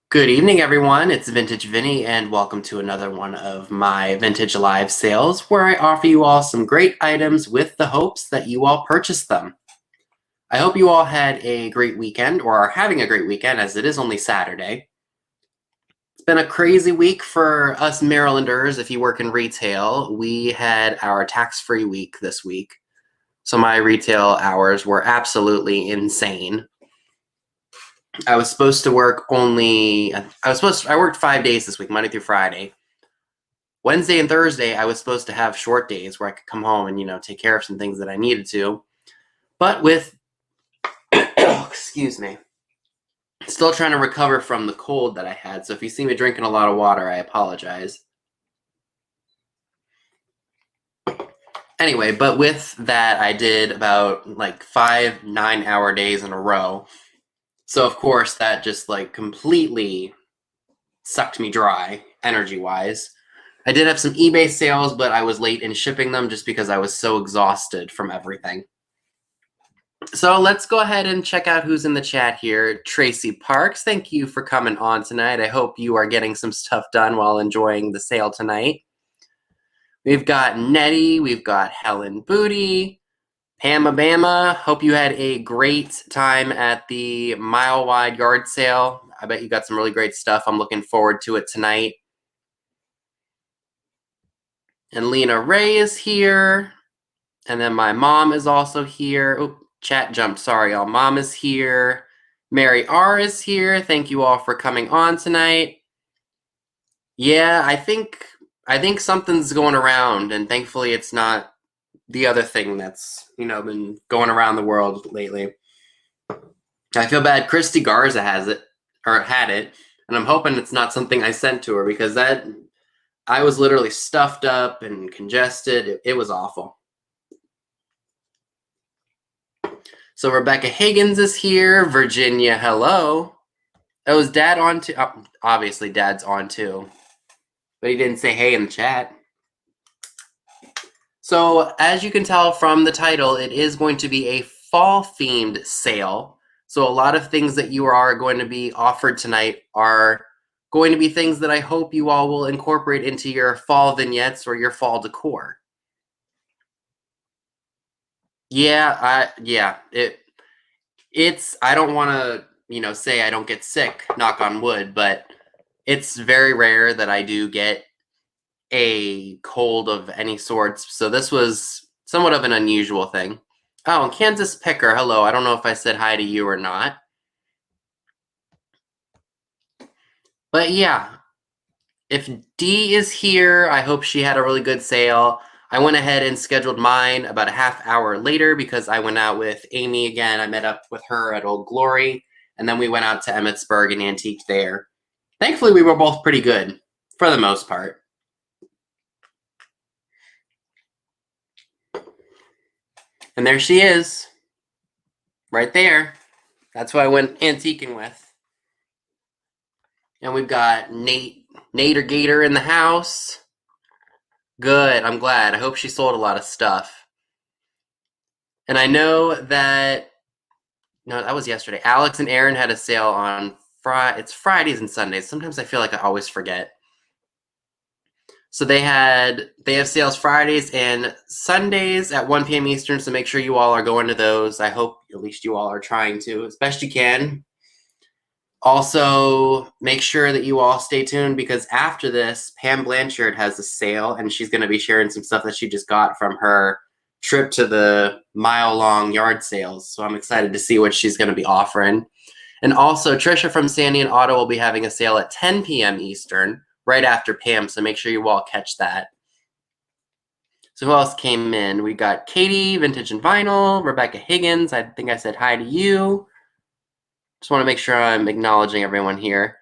Good evening, everyone. It's Vintage Vinny, and welcome to another one of my Vintage Live sales, where I offer you all some great items with the hopes that you all purchase them. I hope you all had a great weekend, or are having a great weekend, as it is only Saturday. It's been a crazy week for us Marylanders. If you work in retail, we had our tax-free week this week, so my retail hours were absolutely insane. I was supposed to work I worked 5 days this week, Monday through Friday. Wednesday and Thursday, I was supposed to have short days where I could come home and, take care of some things that I needed to. But with, excuse me, still trying to recover from the cold that I had. So if you see me drinking a lot of water, I apologize. Anyway, but with that, I did about like 5 9-hour days in a row. So of course that just completely sucked me dry energy-wise. I did have some eBay sales, but I was late in shipping them just because I was so exhausted from everything. So let's go ahead and check out who's in the chat here. Tracy Parks, thank you for coming on tonight. I hope you are getting some stuff done while enjoying the sale tonight. We've got Nettie, we've got Helen Booty, Pamela Bama. Hope you had a great time at the Mile Wide Yard Sale. I bet you got some really great stuff. I'm looking forward to it tonight. And Lena Ray is here. And then my mom is also here. Oh, chat jumped. Sorry, y'all. Mom is here. Mary R is here. Thank you all for coming on tonight. Yeah, I think something's going around, and thankfully it's not the other thing that's, been going around the world lately. I feel bad. Christy Garza has it, or had it, and I'm hoping it's not something I sent to her, because I was literally stuffed up and congested. It was awful. So Rebecca Higgins is here. Virginia, hello. Oh, is Dad on too? Oh, obviously, Dad's on too. But he didn't say hey in the chat. So as you can tell from the title, it is going to be a fall-themed sale. So a lot of things that you are going to be offered tonight are going to be things that I hope you all will incorporate into your fall vignettes or your fall decor. Yeah, I don't want to, say I don't get sick, knock on wood, but it's very rare that I do get a cold of any sorts. So this was somewhat of an unusual thing. Oh, and Kansas Picker, hello. I don't know if I said hi to you or not. But yeah, if Dee is here, I hope she had a really good sale. I went ahead and scheduled mine about a half hour later because I went out with Amy again. I met up with her at Old Glory, and then we went out to Emmitsburg and Antique there. Thankfully, we were both pretty good for the most part. And there she is, right there. That's who I went antiquing with. And we've got Nader Gator in the house. Good, I'm glad. I hope she sold a lot of stuff. And I know that, no, that was yesterday. Alex and Aaron had a sale on it's Fridays and Sundays. Sometimes I feel like I always forget. So they have sales Fridays and Sundays at 1 p.m. Eastern, so make sure you all are going to those. I hope at least you all are trying to, as best you can. Also, make sure that you all stay tuned, because after this, Pam Blanchard has a sale, and she's going to be sharing some stuff that she just got from her trip to the mile-long yard sales. So I'm excited to see what she's going to be offering. And also, Trisha from Sandy and Otto will be having a sale at 10 p.m. Eastern, right after Pam, so make sure you all catch that. So who else came in? We got Katie, Vintage and Vinyl, Rebecca Higgins. I think I said hi to you. Just want to make sure I'm acknowledging everyone here.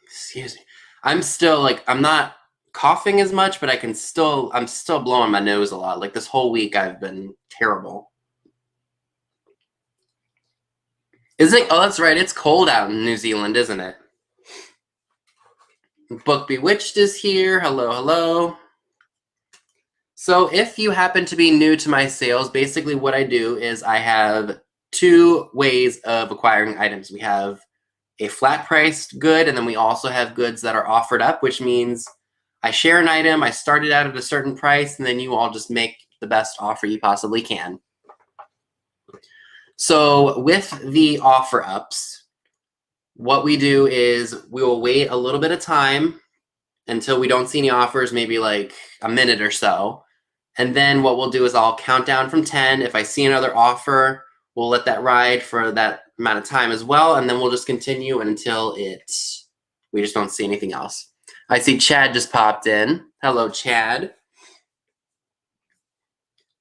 Excuse me. I'm still I'm not coughing as much, but I'm still blowing my nose a lot. Like this whole week I've been terrible. Is it? Oh, that's right. It's cold out in New Zealand, isn't it? Book Bewitched is here. Hello, hello. So if you happen to be new to my sales, basically what I do is I have two ways of acquiring items. We have a flat priced good, and then we also have goods that are offered up, which means I share an item, I started out at a certain price, and then you all just make the best offer you possibly can. So with the offer ups, what we do is we will wait a little bit of time until we don't see any offers, maybe like a minute or so. And then what we'll do is I'll count down from 10. If I see another offer, we'll let that ride for that amount of time as well. And then we'll just continue until we just don't see anything else. I see Chad just popped in. Hello, Chad.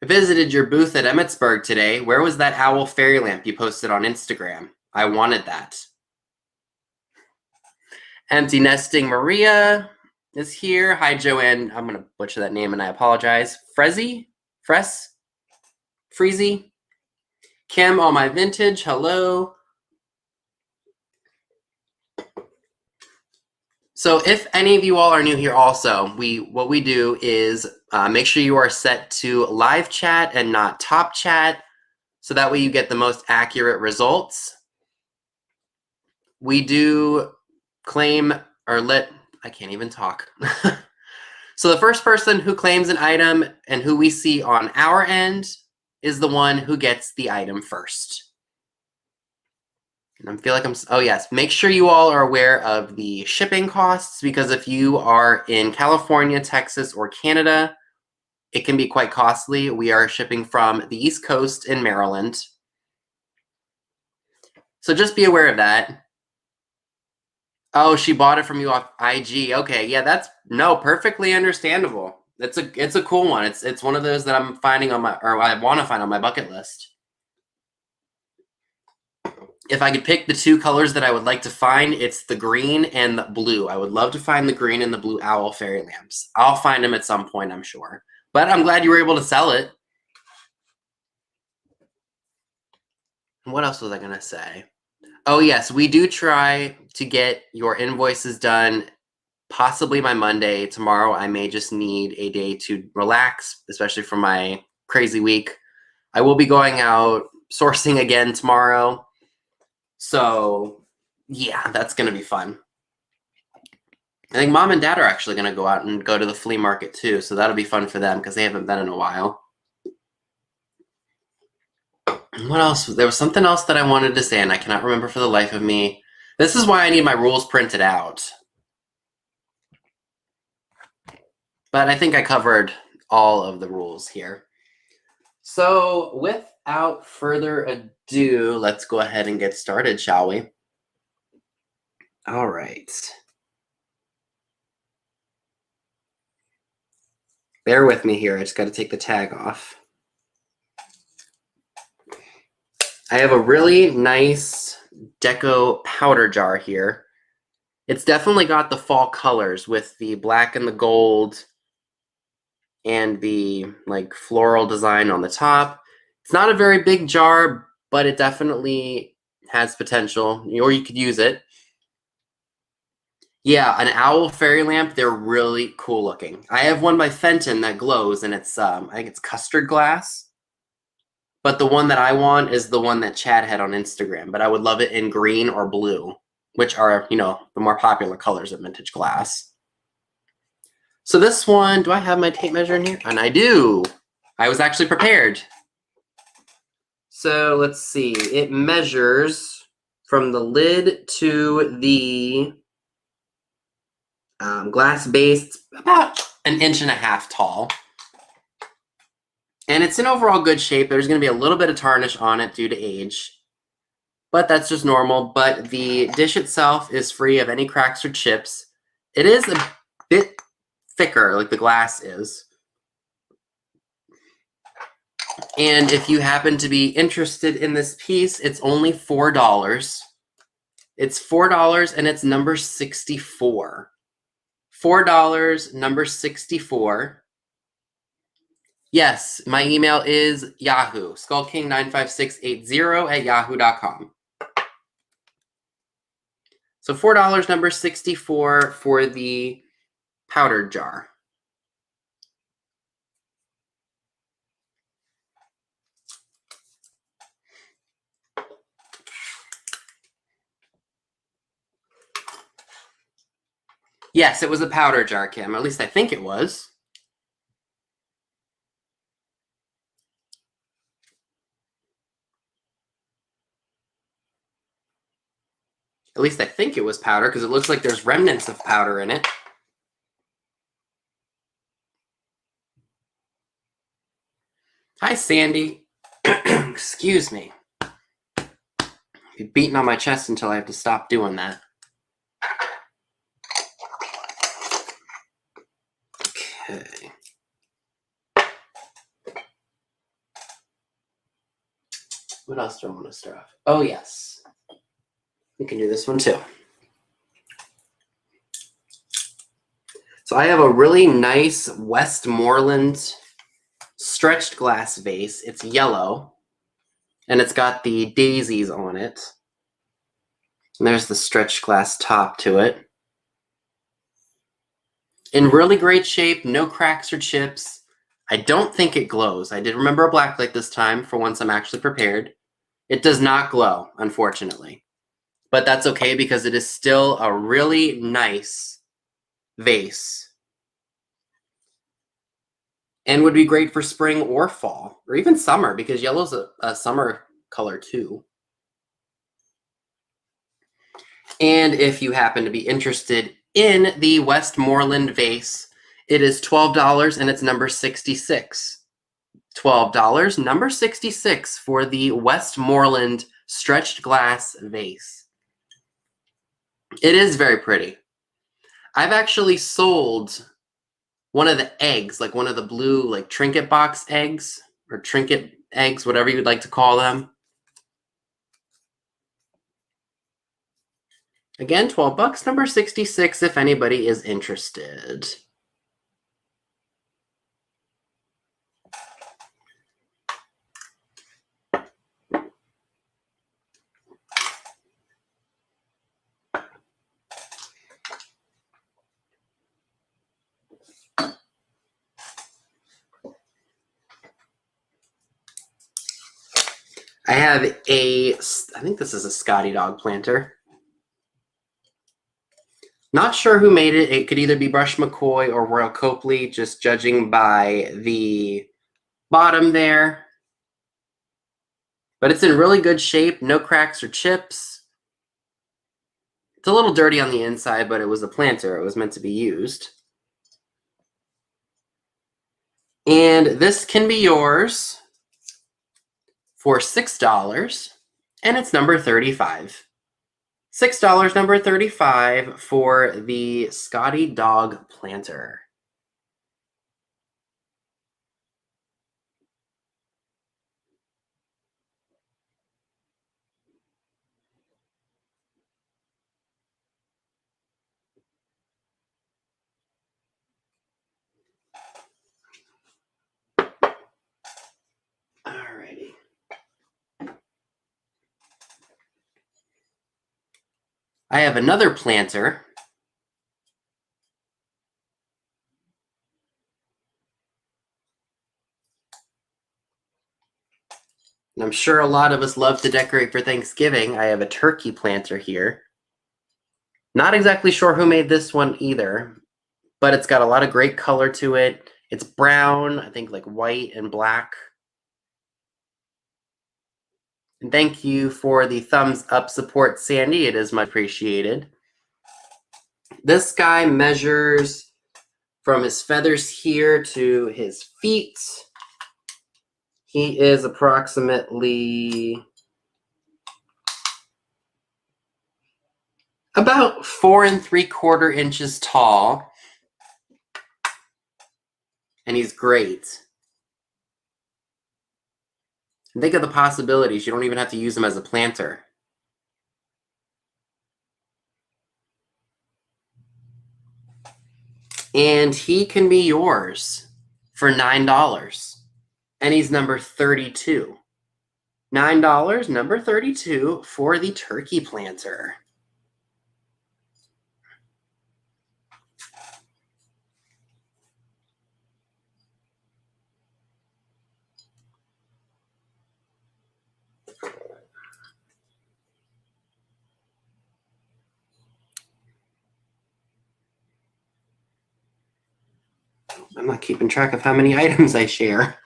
I visited your booth at Emmitsburg today. Where was that owl fairy lamp you posted on Instagram? I wanted that. Empty Nesting Maria is here. Hi, Joanne. I'm going to butcher that name and I apologize. Freezy? Kim, all my vintage. Hello. So if any of you all are new here also, what we do is make sure you are set to live chat and not top chat, so that way you get the most accurate results. We do claim I can't even talk. So the first person who claims an item and who we see on our end is the one who gets the item first. And I feel like oh yes, make sure you all are aware of the shipping costs, because if you are in California, Texas, or Canada, it can be quite costly. We are shipping from the East Coast in Maryland. So just be aware of that. Oh, she bought it from you off IG. Okay, yeah, that's perfectly understandable. It's a cool one. It's one of those that I'm finding on I want to find on my bucket list. If I could pick the two colors that I would like to find, it's the green and the blue. I would love to find the green and the blue owl fairy lamps. I'll find them at some point, I'm sure. But I'm glad you were able to sell it. What else was I going to say? Oh, yes, we do try to get your invoices done possibly by Monday. Tomorrow, I may just need a day to relax, especially from my crazy week. I will be going out sourcing again tomorrow. So, yeah, that's going to be fun. I think Mom and Dad are actually going to go out and go to the flea market too. So that'll be fun for them because they haven't been in a while. What else? There was something else that I wanted to say and I cannot remember for the life of me. This is why I need my rules printed out. But I think I covered all of the rules here. So without further ado, let's go ahead and get started, shall we? All right. Bear with me here. I just got to take the tag off. I have a really nice deco powder jar here. It's definitely got the fall colors with the black and the gold and the like floral design on the top. It's not a very big jar, but it definitely has potential, or you could use it. Yeah, an owl fairy lamp, they're really cool looking. I have one by Fenton that glows, and it's I think it's custard glass. But the one that I want is the one that Chad had on Instagram, but I would love it in green or blue, which are, the more popular colors of vintage glass. So this one, do I have my tape measure in here? And I do. I was actually prepared. So let's see. It measures from the lid to the glass base, about 1.5 inches tall. And it's in overall good shape. There's going to be a little bit of tarnish on it due to age, but that's just normal. But the dish itself is free of any cracks or chips. It is a bit thicker, like the glass is. And if you happen to be interested in this piece, it's only $4. It's $4 and it's number 64. $4, number 64. Yes, my email is Yahoo, skullking95680@yahoo.com. So $4, number 64 for the powdered jar. Yes, it was a powder jar, Kim. At least I think it was. At least I think it was powder because it looks like there's remnants of powder in it. Hi, Sandy. Excuse me. You're beating on my chest until I have to stop doing that. Okay. What else do I want to start off? Oh, yes. We can do this one too. So I have a really nice Westmoreland stretched glass vase. It's yellow, and it's got the daisies on it. And there's the stretched glass top to it. In really great shape, no cracks or chips. I don't think it glows. I did remember a black light this time for once I'm actually prepared. It does not glow, unfortunately. But that's okay because it is still a really nice vase. And would be great for spring or fall, or even summer, because yellow's a summer color too. And if you happen to be interested in the Westmoreland vase, it is $12 and it's number 66. $12, number 66 for the Westmoreland stretched glass vase. It is very pretty. I've actually sold one of the eggs, like one of the blue like trinket box eggs or trinket eggs, whatever you'd like to call them. Again, 12 bucks, number 66 if anybody is interested. I have I think this is a Scotty dog planter. Not sure who made it. It could either be Brush McCoy or Royal Copley, just judging by the bottom there. But it's in really good shape, no cracks or chips. It's a little dirty on the inside, but it was a planter. It was meant to be used. And this can be yours for $6, and it's number 35. $6, number 35 for the Scotty Dog Planter. Alrighty. I have another planter. And I'm sure a lot of us love to decorate for Thanksgiving. I have a turkey planter here. Not exactly sure who made this one either, but it's got a lot of great color to it. It's brown, I think like white and black. And thank you for the thumbs up support, Sandy. It is much appreciated. This guy measures from his feathers here to his feet. He is approximately about 4 3/4 inches tall. And he's great. Think of the possibilities. You don't even have to use him as a planter. And he can be yours for $9. And he's number 32. $9, number 32 for the turkey planter. I'm not keeping track of how many items I share.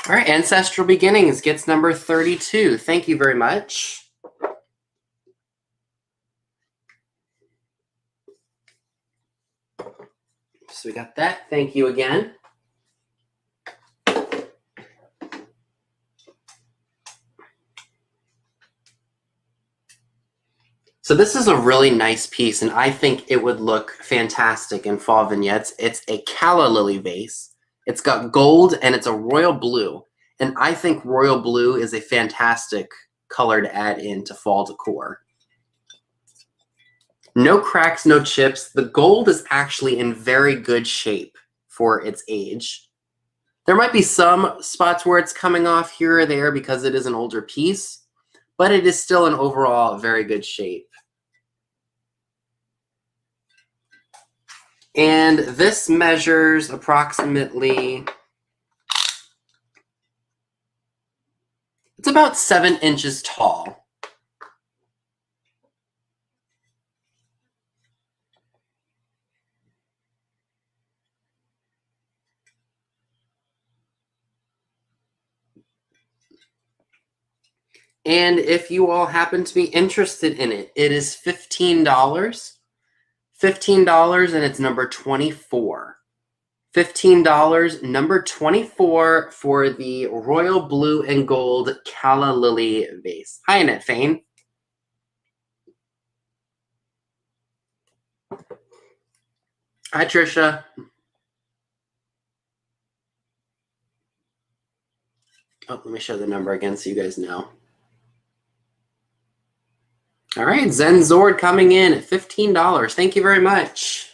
All right, Ancestral Beginnings gets number 32. Thank you very much. So we got that. Thank you again. So this is a really nice piece, and I think it would look fantastic in fall vignettes. It's a calla lily vase. It's got gold, and it's a royal blue. And I think royal blue is a fantastic color to add into fall decor. No cracks, no chips. The gold is actually in very good shape for its age. There might be some spots where it's coming off here or there because it is an older piece, but it is still in overall very good shape. And this measures approximately, it's about 7 inches tall. And if you all happen to be interested in it, it is $15. $15, and it's number 24. $15, number 24 for the royal blue and gold calla lily vase. Hi, Annette Fane. Hi, Trisha. Oh, let me show the number again so you guys know. All right, Zen Zord coming in at $15. Thank you very much.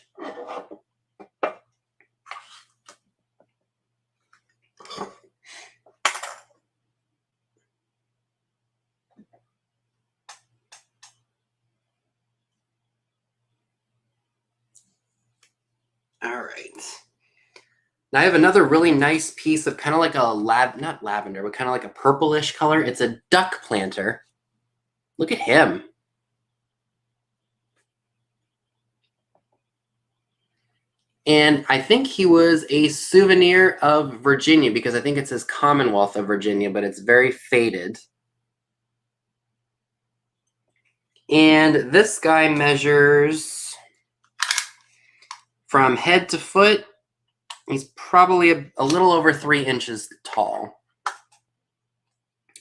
All right. Now I have another really nice piece of kind of like a not lavender, but kind of like a purplish color. It's a duck planter. Look at him. And I think he was a souvenir of Virginia because I think it says Commonwealth of Virginia, but it's very faded. And this guy measures from head to foot. He's probably a little over 3 inches tall.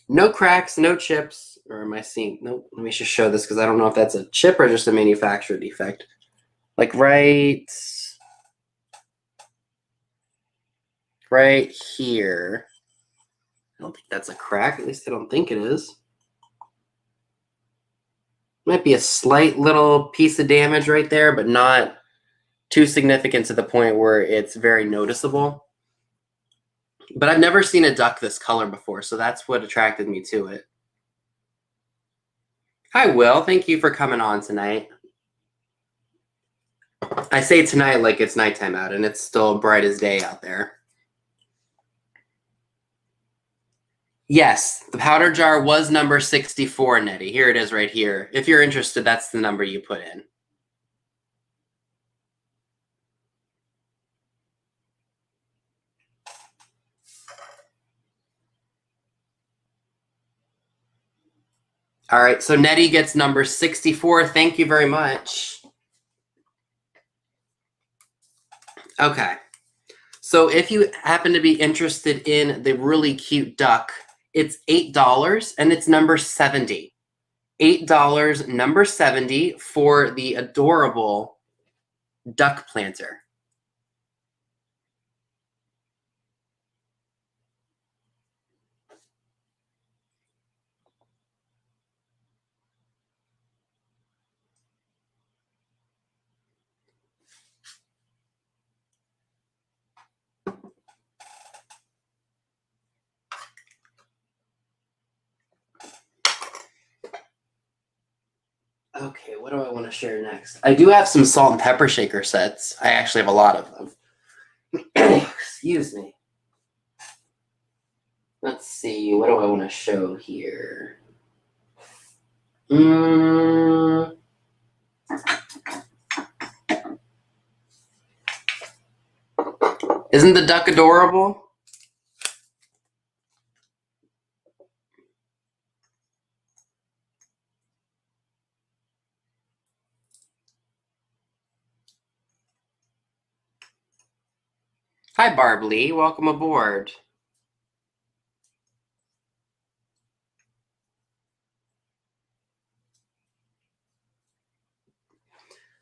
No cracks, no chips. Or am I seeing? Nope. Let me just show this because I don't know if that's a chip or just a manufacturer defect. Like right here. I don't think that's a crack. At least I don't think it is. Might be a slight little piece of damage right there, but not too significant to the point where it's very noticeable. But I've never seen a duck this color before, so that's what attracted me to it. Hi, Will. Thank you for coming on tonight. I say tonight like it's nighttime out, and it's still bright as day out there. Yes, the powder jar was number 64, Nettie. Here it is right here. If you're interested, that's the number you put in. All right, so Nettie gets number 64. Thank you very much. Okay, so if you happen to be interested in the really cute duck, it's $8 and it's number 70. $8, number 70 for the adorable duck planter. Okay, what do I want to share next? I do have some salt and pepper shaker sets. I actually have a lot of them. Excuse me. Let's see, what do I want to show here? Isn't the duck adorable? Hi, Barb Lee. Welcome aboard.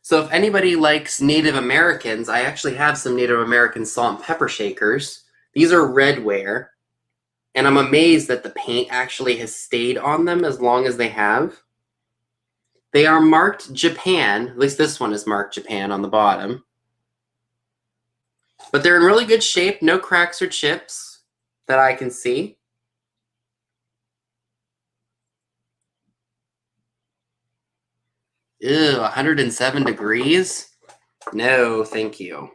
So if anybody likes Native Americans, I actually have some Native American salt and pepper shakers. These are redware, and I'm amazed that the paint actually has stayed on them as long as they have. They are marked Japan, at least this one is marked Japan on the bottom. But they're in really good shape, no cracks or chips that I can see. Ew, 107 degrees? No, thank you.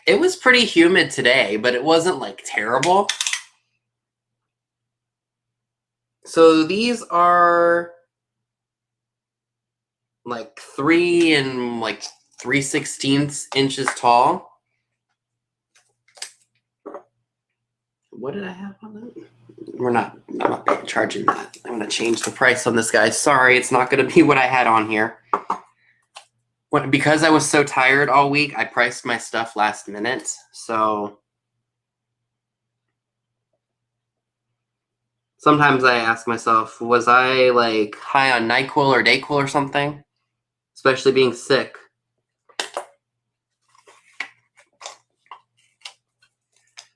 It was pretty humid today, but it wasn't like terrible. So these are like 3 and like 3/16 inches tall. What did I have on that? I'm not charging that. I'm going to change the price on this, guys. Sorry, it's not going to be what I had on here. Because I was so tired all week, I priced my stuff last minute. So sometimes I ask myself, was I like high on NyQuil or DayQuil or something? Especially being sick.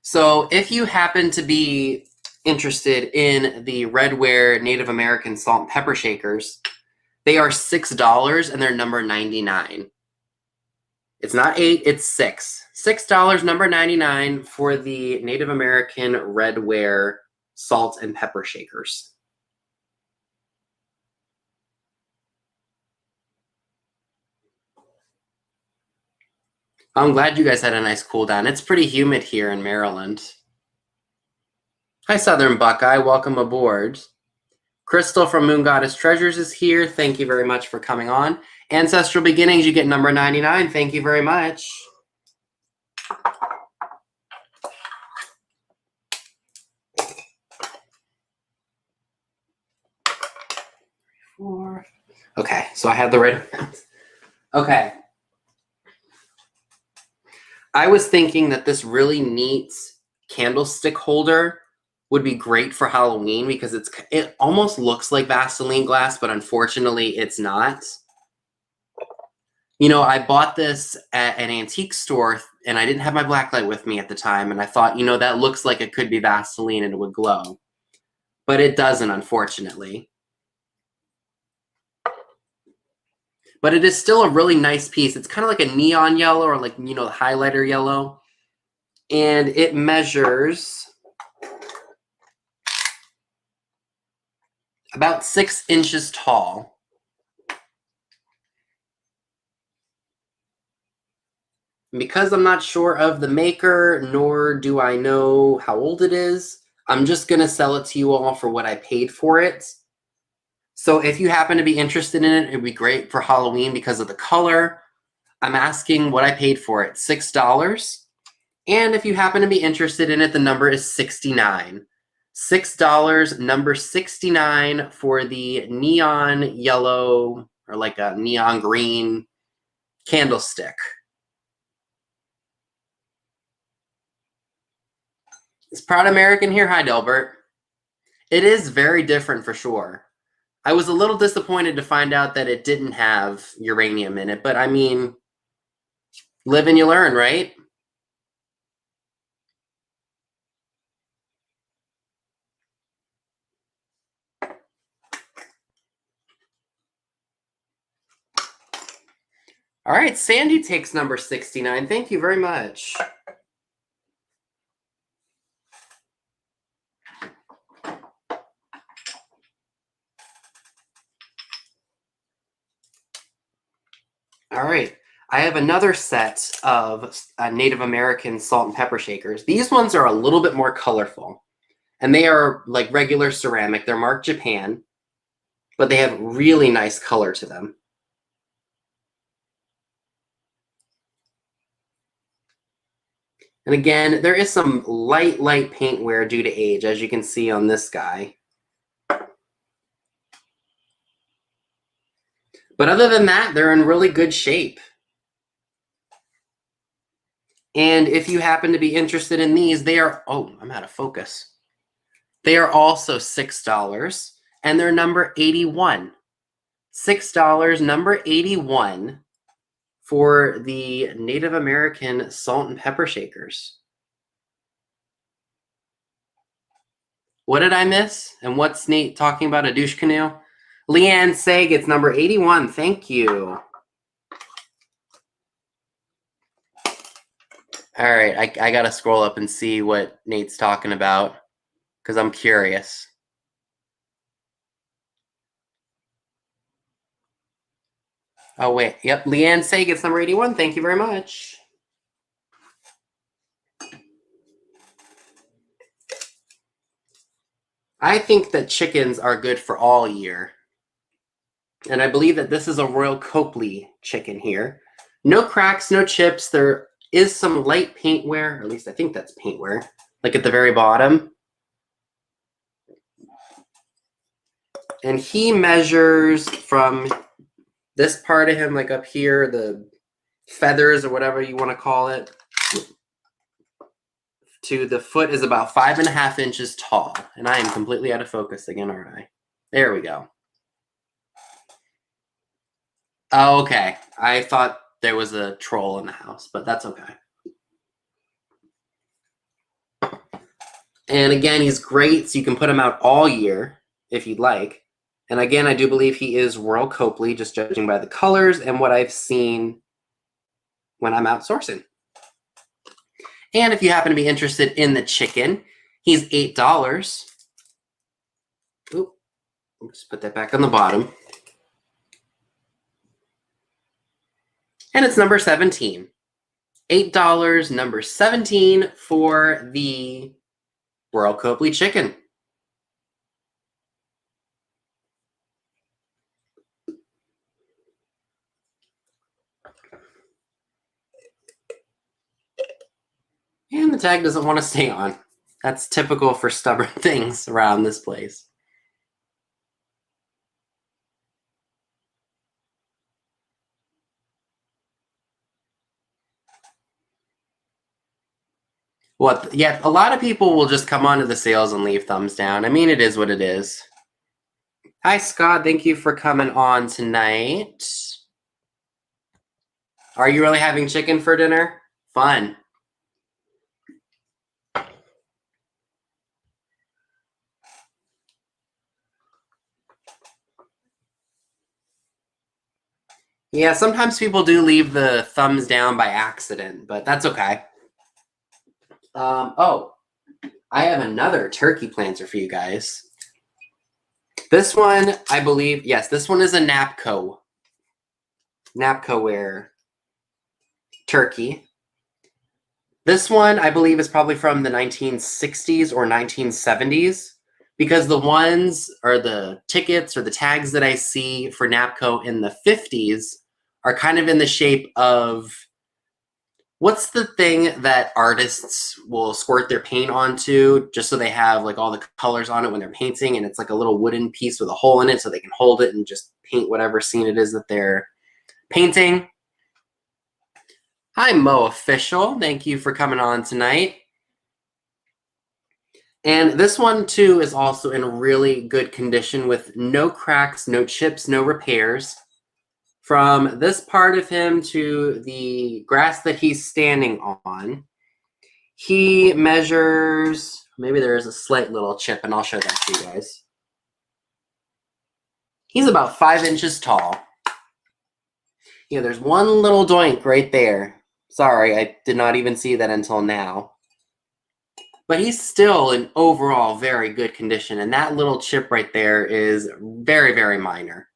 So if you happen to be interested in the Redware Native American salt and pepper shakers, they are $6 and they're number 99. It's not 8, it's 6. $6, number 99 for the Native American Redware salt and pepper shakers. I'm glad you guys had a nice cool down. It's pretty humid here in Maryland. Hi, Southern Buckeye. Welcome aboard. Crystal from Moon Goddess Treasures is here. Thank you very much for coming on. Ancestral Beginnings, you get number 99. Thank you very much. Okay, so I have the right amount. Okay. I was thinking that this really neat candlestick holder would be great for Halloween because it almost looks like Vaseline glass, but unfortunately it's not. You know, I bought this at an antique store and I didn't have my blacklight with me at the time, and I thought, you know, that looks like it could be Vaseline and it would glow. But it doesn't, unfortunately. But it is still a really nice piece. It's kind of like a neon yellow or like, you know, highlighter yellow. And it measures about 6 inches tall. And because I'm not sure of the maker, nor do I know how old it is, I'm just going to sell it to you all for what I paid for it. So if you happen to be interested in it, it'd be great for Halloween because of the color. I'm asking what I paid for it, $6. And if you happen to be interested in it, the number is 69. $6, number 69 for the neon yellow or like a neon green candlestick. Is Proud American here? Hi, Delbert. It is very different for sure. I was a little disappointed to find out that it didn't have uranium in it, but I mean, live and you learn, right? All right, Sandy takes number 69. Thank you very much. All right, I have another set of Native American salt and pepper shakers. These ones are a little bit more colorful, and they are like regular ceramic. They're marked Japan, but they have really nice color to them. And again, there is some light paint wear due to age, as you can see on this guy. But other than that, they're in really good shape. And if you happen to be interested in these, they are, oh, I'm out of focus. They are also $6, and they're number 81. $6, number 81 for the Native American salt and pepper shakers. What did I miss? And what's Nate talking about? A douche canoe? Leanne Say gets number 81. Thank you. All right, I got to scroll up and see what Nate's talking about because I'm curious. Oh, wait. Yep, Leanne Say gets number 81. Thank you very much. I think that chickens are good for all year. And I believe that this is a Royal Copley chicken here. No cracks, no chips. There is some light paint wear, or at least I think that's paint wear, like at the very bottom. And he measures from this part of him, like up here, the feathers or whatever you want to call it, to the foot is about 5.5 inches tall. And I am completely out of focus again, aren't I? There we go. Oh, okay. I thought there was a troll in the house, but that's okay. And again, he's great, so you can put him out all year if you'd like. And again, I do believe he is Royal Copley, just judging by the colors and what I've seen when I'm out sourcing. And if you happen to be interested in the chicken, he's $8. Oop, I'll just put that back on the bottom. And it's number 17. $8, number 17 for the Royal Copley chicken. And the tag doesn't want to stay on. That's typical for stubborn things around this place. What? Yeah, a lot of people will just come onto the sales and leave thumbs down. I mean, it is what it is. Hi, Scott. Thank you for coming on tonight. Are you really having chicken for dinner? Fun. Yeah, sometimes people do leave the thumbs down by accident, but that's okay. Oh, I have another turkey planter for you guys. This one, I believe, yes, this one is a Napco ware turkey. This one, I believe, is probably from the 1960s or 1970s because the ones or the tickets or the tags that I see for Napco in the 50s are kind of in the shape of, what's the thing that artists will squirt their paint onto just so they have like all the colors on it when they're painting, and it's like a little wooden piece with a hole in it so they can hold it and just paint whatever scene it is that they're painting. Hi, Mo Official. Thank you for coming on tonight. And this one, too, is also in really good condition with no cracks, no chips, no repairs. From this part of him to the grass that he's standing on, he measures, maybe there is a slight little chip, and I'll show that to you guys. He's about 5 inches tall. Yeah, there's one little doink right there. Sorry, I did not even see that until now. But he's still in overall very good condition, and that little chip right there is very, very minor.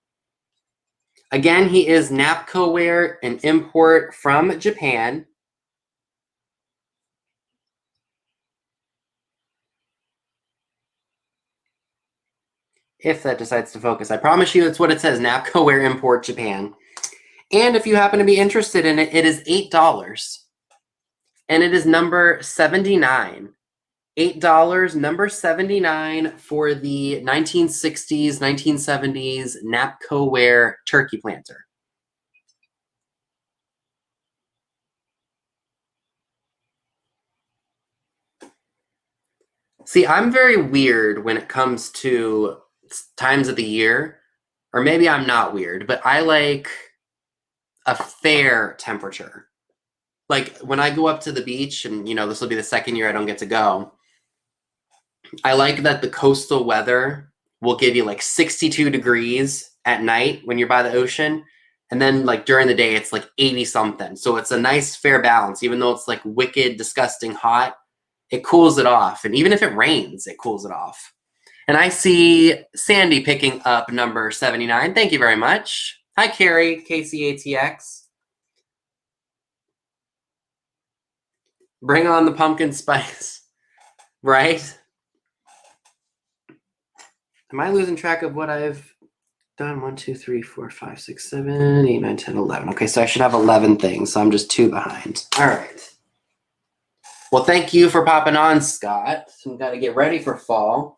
Again, he is Napco ware, an import from Japan. If that decides to focus, I promise you that's what it says, Napco ware, import Japan. And if you happen to be interested in it, it is $8. And it is number 79. $8, number 79 for the 1960s, 1970s Napco-ware turkey planter. See, I'm very weird when it comes to times of the year, or maybe I'm not weird, but I like a fair temperature. Like when I go up to the beach, and this will be the second year I don't get to go, I like that the coastal weather will give you like 62 degrees at night when you're by the ocean. And then like during the day, it's like 80 something. So it's a nice fair balance, even though it's like wicked, disgusting hot, it cools it off. And even if it rains, it cools it off. And I see Sandy picking up number 79. Thank you very much. Hi, Carrie, KCATX. Bring on the pumpkin spice, right? Am I losing track of what I've done? 1, 2, 3, 4, 5, 6, 7, 8, 9, 10, 11. Okay, so I should have 11 things, so I'm just 2 behind. All right. Well, thank you for popping on, Scott. We've got to get ready for fall.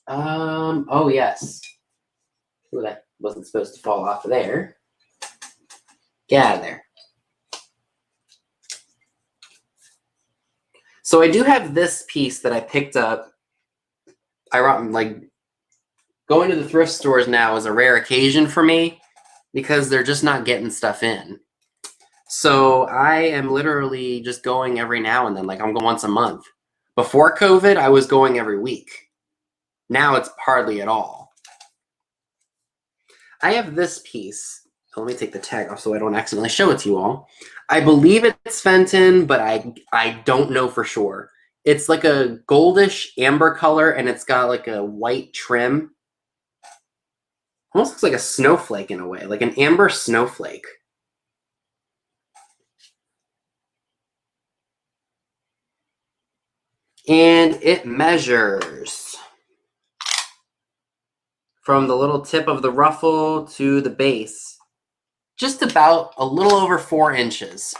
Oh, yes. Ooh, that wasn't supposed to fall off of there. Get out of there. So I do have this piece that I picked up. Like, going to the thrift stores now is a rare occasion for me because they're just not getting stuff in. So I am literally just going every now and then. Like I'm going once a month. Before COVID, I was going every week. Now it's hardly at all. I have this piece. Let me take the tag off so I don't accidentally show it to you all. I believe it's Fenton, but I don't know for sure. It's like a goldish amber color, and it's got like a white trim. Almost looks like a snowflake in a way, like an amber snowflake. And it measures from the little tip of the ruffle to the base, just about a little over 4 inches.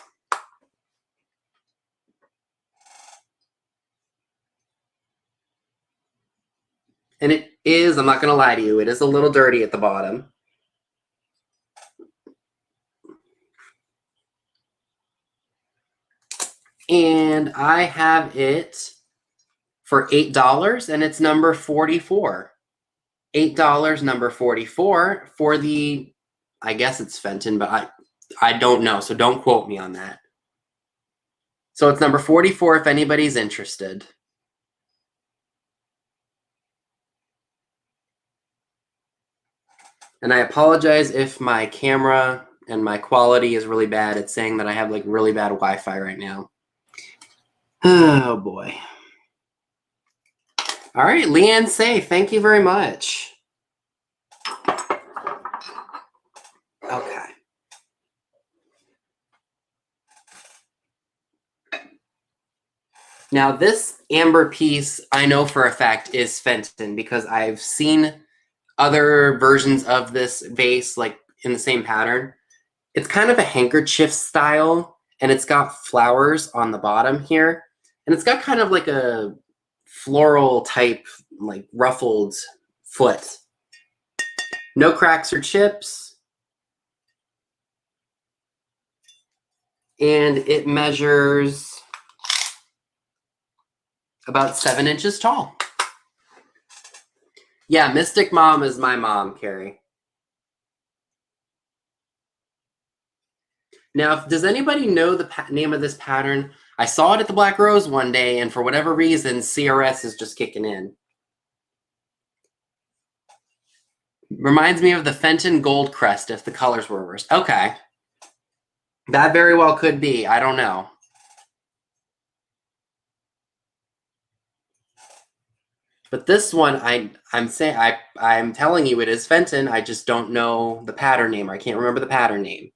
And it is, I'm not going to lie to you, it is a little dirty at the bottom. And I have it for $8, and it's number 44. $8, number 44 for the, I guess it's Fenton, but I don't know, so don't quote me on that. So it's number 44 if anybody's interested. And I apologize if my camera and my quality is really bad. It's saying that I have like really bad Wi-Fi right now. Oh boy. All right, Leanne Say, thank you very much. Okay. Now this amber piece, I know for a fact is Fenton because I've seen other versions of this vase like in the same pattern. It's kind of a handkerchief style, and it's got flowers on the bottom here. And it's got kind of like a floral type, like ruffled foot. No cracks or chips. And it measures about 7 inches tall. Yeah, Mystic Mom is my mom, Carrie. Now, does anybody know the name of this pattern? I saw it at the Black Rose one day, and for whatever reason, CRS is just kicking in. Reminds me of the Fenton Gold Crest if the colors were reversed. Okay. That very well could be. I don't know. But this one, I'm telling you it is Fenton. I just don't know the pattern name. I can't remember the pattern name.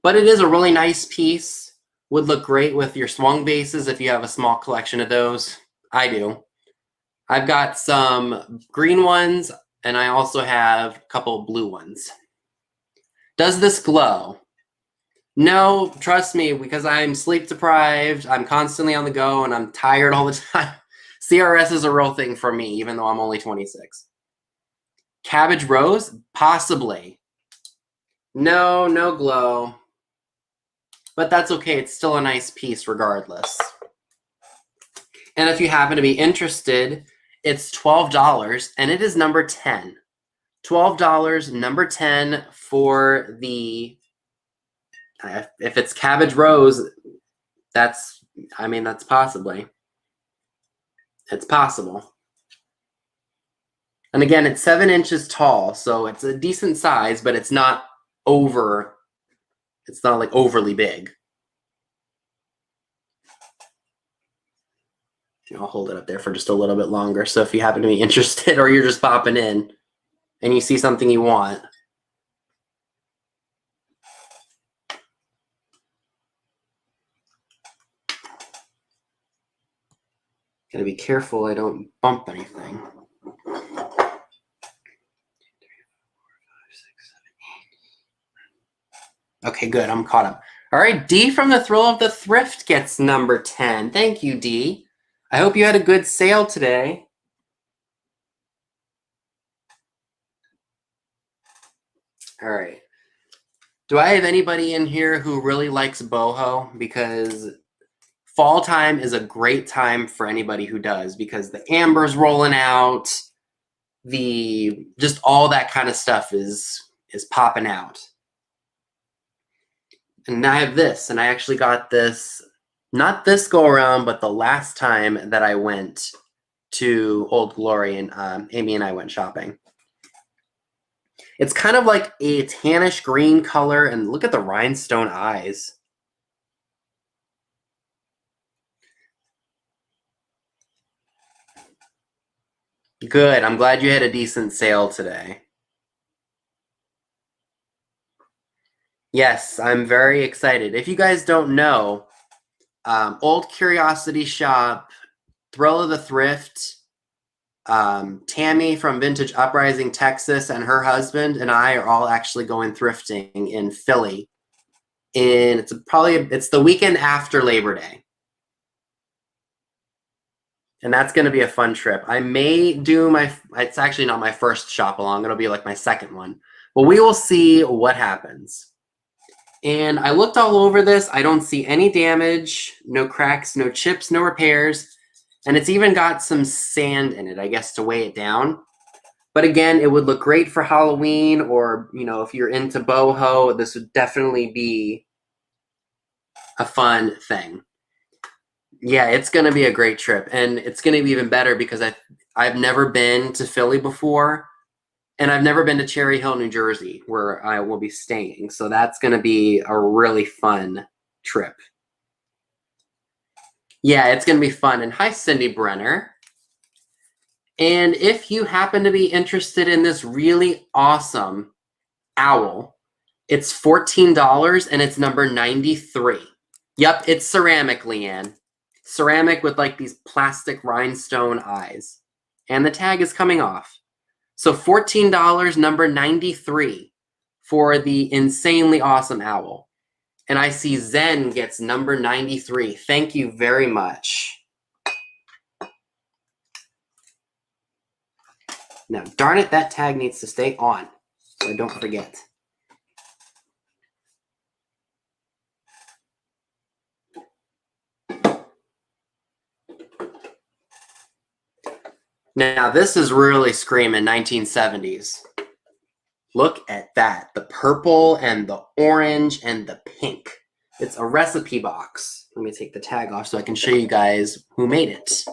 But it is a really nice piece. Would look great with your swung bases if you have a small collection of those. I do. I've got some green ones, and I also have a couple blue ones. Does this glow? No, trust me, because I'm sleep deprived, I'm constantly on the go, and I'm tired all the time. CRS is a real thing for me, even though I'm only 26. Cabbage rose? Possibly. No, no glow. But that's okay. It's still a nice piece regardless. And if you happen to be interested, it's $12, and it is number 10. $12, number 10 for the... if it's cabbage rose, that's possibly. It's possible. And again, it's 7 inches tall, so it's a decent size, but it's not like overly big. I'll hold it up there for just a little bit longer. So if you happen to be interested or you're just popping in and you see something you want, gotta be careful I don't bump anything. Okay, good. I'm caught up. All right, D from the Thrill of the Thrift gets number 10. Thank you, D. I hope you had a good sale today. All right. Do I have anybody in here who really likes boho? Because fall time is a great time for anybody who does, because the amber's rolling out, just all that kind of stuff is popping out. And I have this, and I actually got this, not this go around, but the last time that I went to Old Glory and Amy and I went shopping. It's kind of like a tannish green color, and look at the rhinestone eyes. Good. I'm glad you had a decent sale today. Yes, I'm very excited. If you guys don't know, Old Curiosity Shop, Thrill of the Thrift, Tammy from Vintage Uprising, Texas, and her husband and I are all actually going thrifting in Philly. And it's the weekend after Labor Day. And that's going to be a fun trip. I may do it's actually not my first shop along. It'll be like my second one. But we will see what happens. And I looked all over this. I don't see any damage, no cracks, no chips, no repairs. And it's even got some sand in it, I guess, to weigh it down. But again, it would look great for Halloween, or, if you're into boho, this would definitely be a fun thing. Yeah, it's going to be a great trip. And it's going to be even better because I've never been to Philly before. And I've never been to Cherry Hill, New Jersey, where I will be staying. So that's going to be a really fun trip. Yeah, it's going to be fun. And hi, Cindy Brenner. And if you happen to be interested in this really awesome owl, it's $14 and it's number 93. Yep, it's ceramic, Leanne. Ceramic with like these plastic rhinestone eyes. And the tag is coming off. So $14, number 93 for the insanely awesome owl. And I see Zen gets number 93. Thank you very much. Now, darn it, that tag needs to stay on so I don't forget. Now, this is really screaming 1970s. Look at that. The purple and the orange and the pink. It's a recipe box. Let me take the tag off so I can show you guys who made it.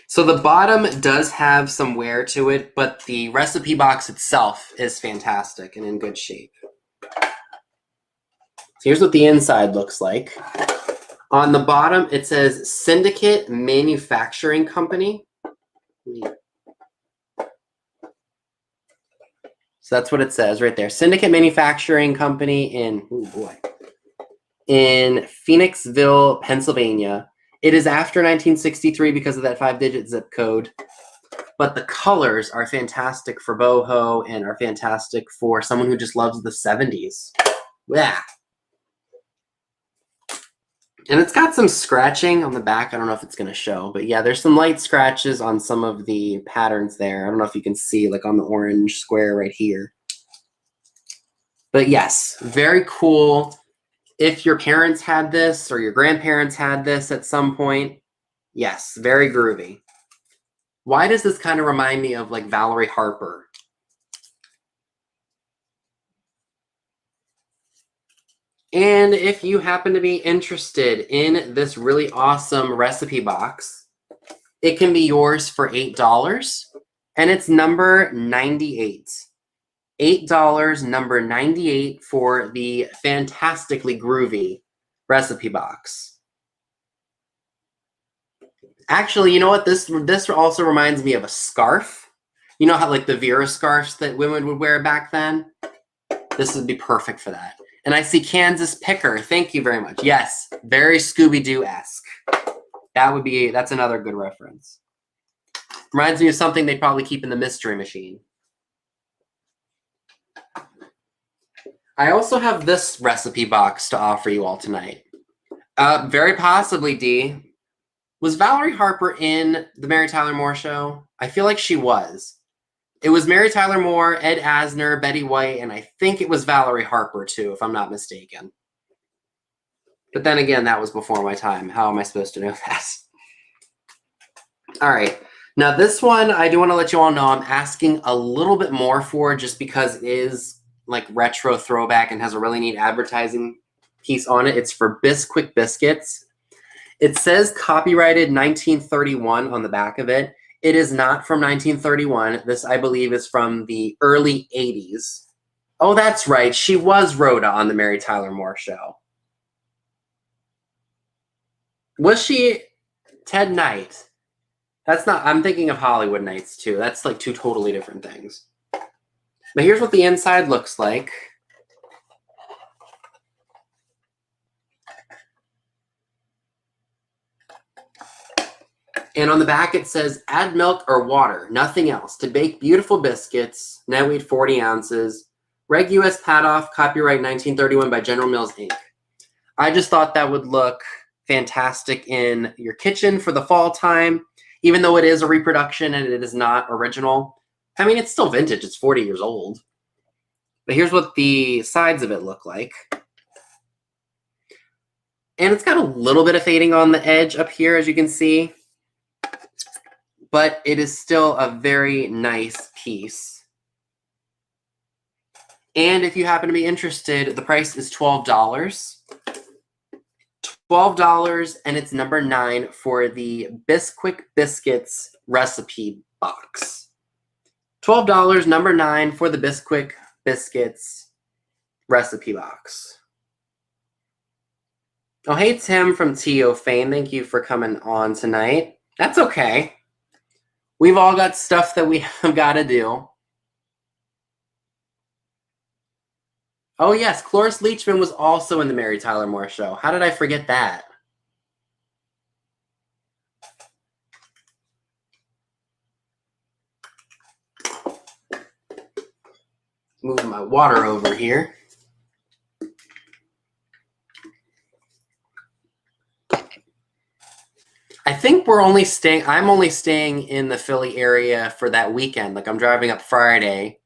So the bottom does have some wear to it, but the recipe box itself is fantastic and in good shape. So here's what the inside looks like. On the bottom, it says Syndicate Manufacturing Company. So that's what it says right there. Syndicate Manufacturing Company in Phoenixville, Pennsylvania. It is after 1963 because of that 5-digit zip code. but the colors are fantastic for boho and are fantastic for someone who just loves the 70s. Yeah. And it's got some scratching on the back. I don't know if it's going to show, but yeah, there's some light scratches on some of the patterns there. I don't know if you can see, like on the orange square right here. But yes, very cool. If your parents had this or your grandparents had this at some point, yes, very groovy. Why does this kind of remind me of like Valerie Harper? And if you happen to be interested in this really awesome recipe box, it can be yours for $8, and it's number 98. $8, number 98 for the fantastically groovy recipe box. Actually, you know what? This also reminds me of a scarf. You know how like the Vera scarves that women would wear back then? This would be perfect for that. And I see Kansas Picker. Thank you very much. Yes, very Scooby-Doo-esque. That's another good reference. Reminds me of something they'd probably keep in the Mystery Machine. I also have this recipe box to offer you all tonight. Very possibly, Dee. Was Valerie Harper in the Mary Tyler Moore Show? I feel like she was. It was Mary Tyler Moore, Ed Asner, Betty White, and I think it was Valerie Harper too, if I'm not mistaken. But then again, that was before my time. How am I supposed to know that? All right. Now this one, I do want to let you all know I'm asking a little bit more for, just because it is like retro throwback and has a really neat advertising piece on it. It's for Bisquick biscuits. It says copyrighted 1931 on the back of it. It is not from 1931. This, I believe, is from the early 80s. Oh, that's right. She was Rhoda on the Mary Tyler Moore Show. Was she Ted Knight? That's not, I'm thinking of Hollywood Nights too. That's like two totally different things. But here's what the inside looks like. And on the back it says, add milk or water, nothing else, to bake beautiful biscuits, net weight 40 ounces, Reg US Padoff, copyright 1931 by General Mills, Inc. I just thought that would look fantastic in your kitchen for the fall time, even though it is a reproduction and it is not original. I mean, it's still vintage, it's 40 years old. But here's what the sides of it look like. And it's got a little bit of fading on the edge up here, as you can see. But it is still a very nice piece. And if you happen to be interested, the price is $12. $12, and it's number 9 for the Bisquick Biscuits recipe box. $12, number 9 for the Bisquick Biscuits recipe box. Oh, hey, Tim from T.O. Fane. Thank you for coming on tonight. That's okay. We've all got stuff that we have got to do. Oh, yes. Cloris Leachman was also in the Mary Tyler Moore Show. How did I forget that? Moving my water over here. I think I'm only staying in the Philly area for that weekend. Like, I'm driving up Friday.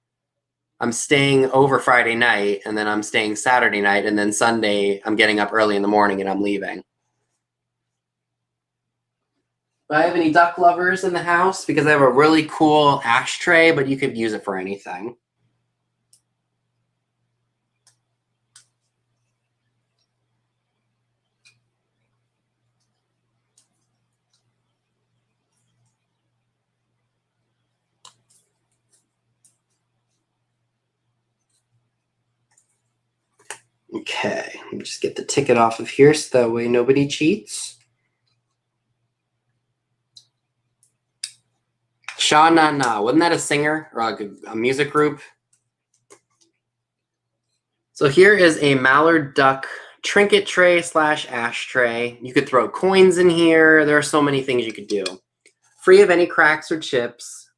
I'm staying over Friday night, and then I'm staying Saturday night, and then Sunday I'm getting up early in the morning and I'm leaving. Do I have any duck lovers in the house? Because I have a really cool ashtray, but you could use it for anything. Okay, let me just get the ticket off of here so that way nobody cheats. Sha Na Na, wasn't that a singer or like a music group? So here is a mallard duck trinket tray / ashtray. You could throw coins in here. There are so many things you could do. Free of any cracks or chips.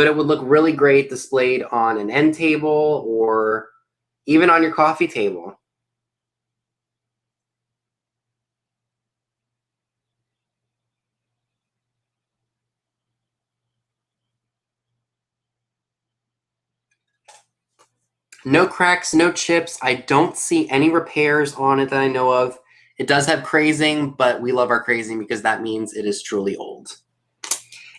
but it would look really great displayed on an end table or even on your coffee table. No cracks, no chips. I don't see any repairs on it that I know of. It does have crazing, but we love our crazing because that means it is truly old.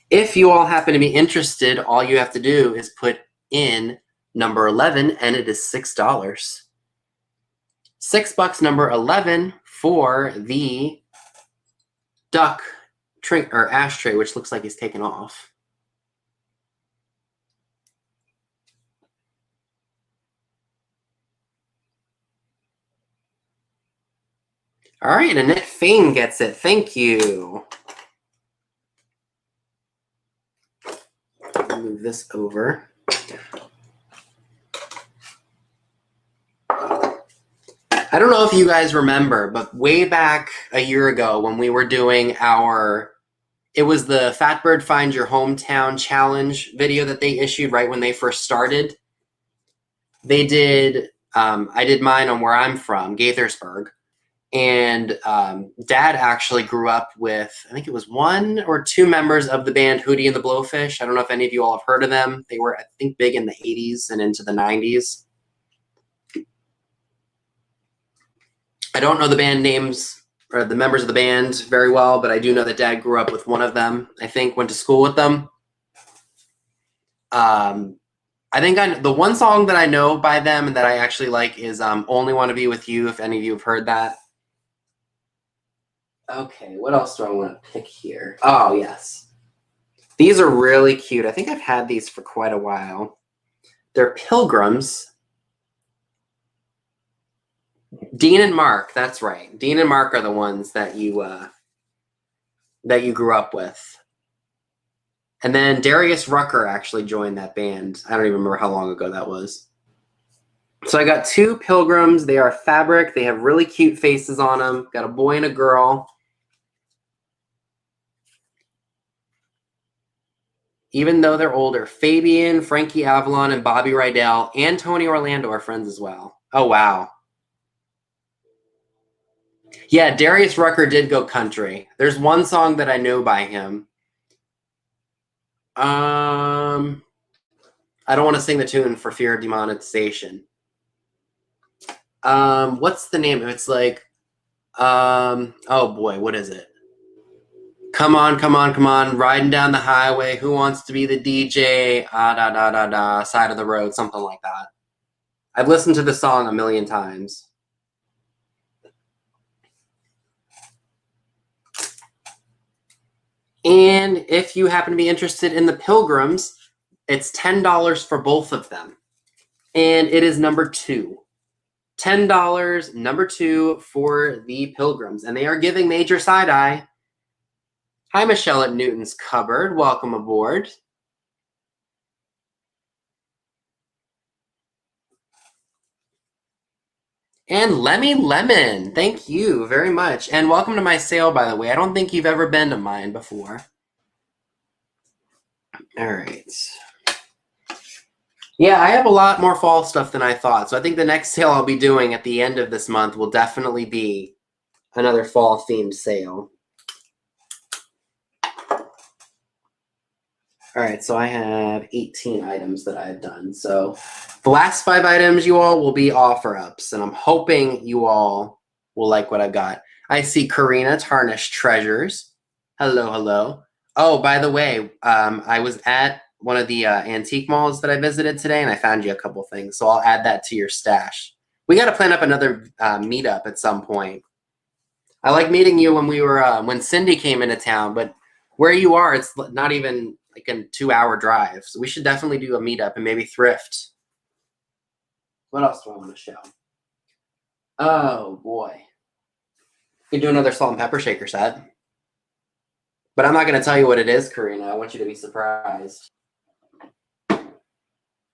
If you all happen to be interested, all you have to do is put in number 11, and it is $6. $6, number 11, for the duck or ashtray, which looks like it's taken off. All right, Annette Fane gets it. Thank you. Move this over. I don't know if you guys remember, but way back a year ago when we were doing it was the Fatbird Find Your Hometown Challenge video that they issued right when they first started. They did, I did mine on where I'm from, Gaithersburg. And Dad actually grew up with, I think it was 1 or 2 members of the band Hootie and the Blowfish. I don't know if any of you all have heard of them. They were, I think, big in the 80s and into the 90s. I don't know the band names or the members of the band very well, but I do know that Dad grew up with one of them. I think went to school with them. I think the one song that I know by them and that I actually like is Only Want to Be With You, if any of you have heard that. Okay, what else do I want to pick here? Oh, yes. These are really cute. I think I've had these for quite a while. They're Pilgrims. Dean and Mark, that's right. Dean and Mark are the ones that you grew up with. And then Darius Rucker actually joined that band. I don't even remember how long ago that was. So I got 2 Pilgrims. They are fabric. They have really cute faces on them. Got a boy and a girl. Even though they're older, Fabian, Frankie Avalon, and Bobby Rydell, and Tony Orlando are friends as well. Oh, wow. Yeah, Darius Rucker did go country. There's one song that I know by him. I don't want to sing the tune for fear of demonetization. What's the name? It's like, oh boy, what is it? Come on, come on, come on, riding down the highway. Who wants to be the DJ? Side of the road, something like that. I've listened to the song a million times. And if you happen to be interested in the Pilgrims, it's $10 for both of them. And it is number 2. $10, number 2 for the Pilgrims. And they are giving major side-eye. Hi, Michelle at Newton's Cupboard. Welcome aboard. And Lemmy Lemon, thank you very much. And welcome to my sale, by the way. I don't think you've ever been to mine before. All right. Yeah, I have a lot more fall stuff than I thought. So I think the next sale I'll be doing at the end of this month will definitely be another fall-themed sale. All right, so I have 18 items that I've done. So the last 5 items, you all, will be offer-ups, and I'm hoping you all will like what I've got. I see Karina, Tarnished Treasures. Hello, hello. Oh, by the way, I was at one of the antique malls that I visited today, and I found you a couple things, so I'll add that to your stash. We got to plan up another meetup at some point. I like meeting you when Cindy came into town, but where you are, it's not even like a 2-hour drive. So we should definitely do a meetup and maybe thrift. What else do I want to show? Oh, boy. We can do another salt and pepper shaker set. But I'm not going to tell you what it is, Karina. I want you to be surprised.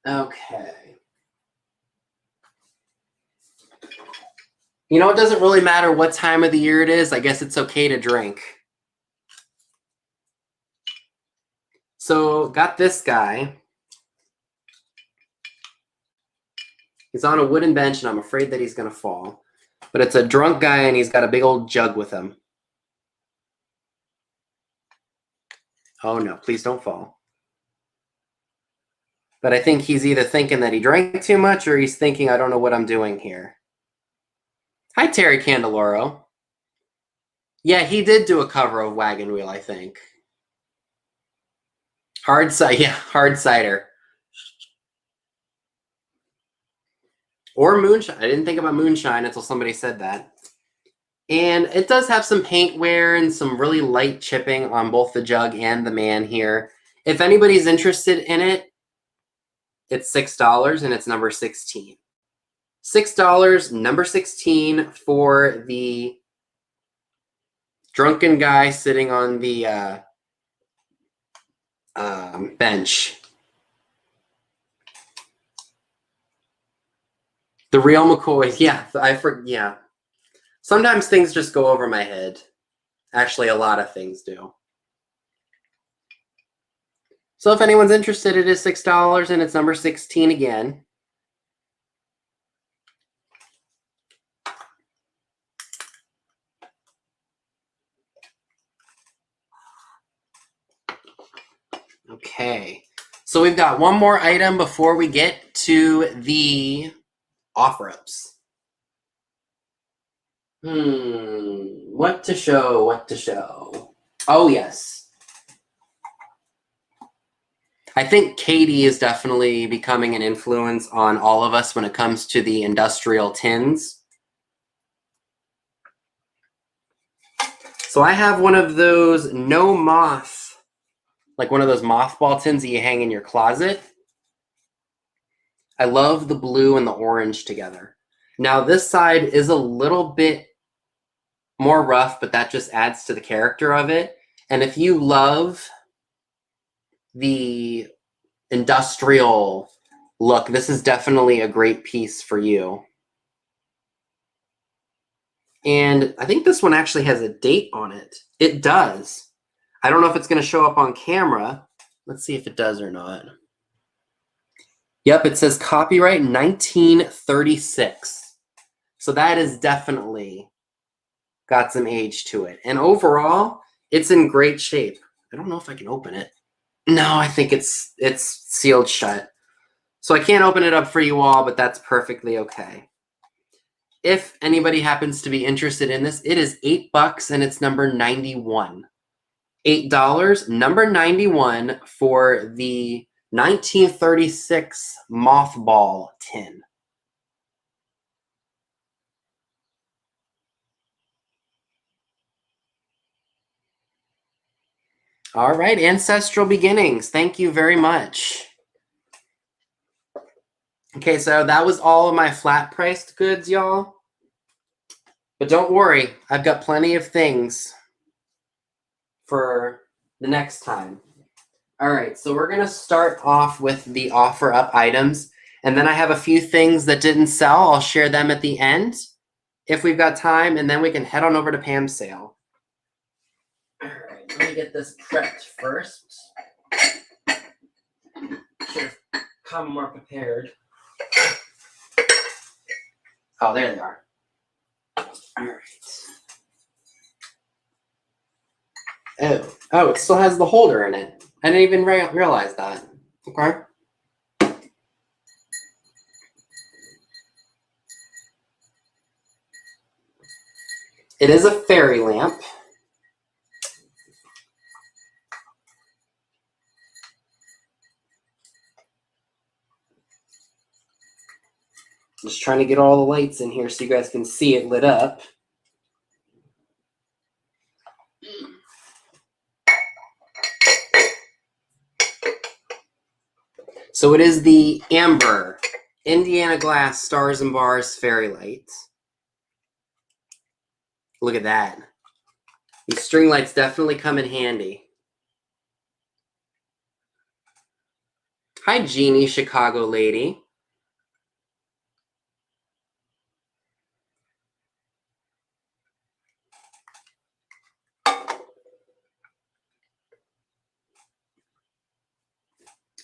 Okay. You know, it doesn't really matter what time of the year it is. I guess it's okay to drink. So got this guy. He's on a wooden bench, and I'm afraid that he's going to fall. But it's a drunk guy, and he's got a big old jug with him. Oh, no, please don't fall. But I think he's either thinking that he drank too much, or he's thinking, I don't know what I'm doing here. Hi, Terry Candeloro. Yeah, he did do a cover of Wagon Wheel, I think. Hard cider. Or moonshine. I didn't think about moonshine until somebody said that. And it does have some paint wear and some really light chipping on both the jug and the man here. If anybody's interested in it, it's $6 and it's number 16. $6, number 16 for the drunken guy sitting on the bench. The real McCoy, yeah. Sometimes things just go over my head. Actually, a lot of things do. So if anyone's interested, it is $6 and it's number 16 again. Okay, so we've got one more item before we get to the offer-ups. What to show? Oh, yes. I think Katie is definitely becoming an influence on all of us when it comes to the industrial tins. So I have one of those no moth, like one of those mothball tins that you hang in your closet. I love the blue and the orange together. Now this side is a little bit more rough, but that just adds to the character of it. And if you love the industrial look, this is definitely a great piece for you. And I think this one actually has a date on it. It does. I don't know if it's going to show up on camera. Let's see if it does or not. Yep, it says copyright 1936. So that is definitely got some age to it. And overall, it's in great shape. I don't know if I can open it. No, I think it's sealed shut. So I can't open it up for you all, but that's perfectly okay. If anybody happens to be interested in this, it is $8 and it's number 91. $8, number 91 for the 1936 mothball tin. All right, Ancestral Beginnings, thank you very much. Okay, so that was all of my flat-priced goods, y'all. But don't worry, I've got plenty of things for the next time. All right, so we're going to start off with the offer-up items, and then I have a few things that didn't sell. I'll share them at the end if we've got time, and then we can head on over to Pam's sale. All right, let me get this prepped first. Should have come more prepared. Oh, there they are. All right. Oh, it still has the holder in it. I didn't even realize that. Okay. It is a fairy lamp. Just trying to get all the lights in here so you guys can see it lit up. So it is the Amber Indiana Glass Stars and Bars Fairy Lights. Look at that. These string lights definitely come in handy. Hi, Jeannie, Chicago lady.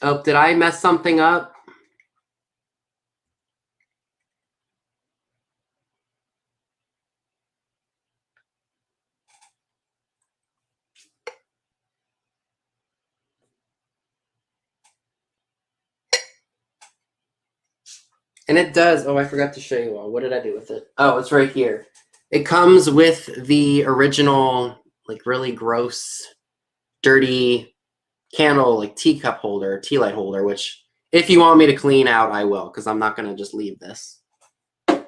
Oh, did I mess something up? And it does. Oh, I forgot to show you all. What did I do with it? Oh, it's right here. It comes with the original, like really gross, dirty candle, like teacup holder, tea light holder, which if you want me to clean out, I will, because I'm not going to just leave this. But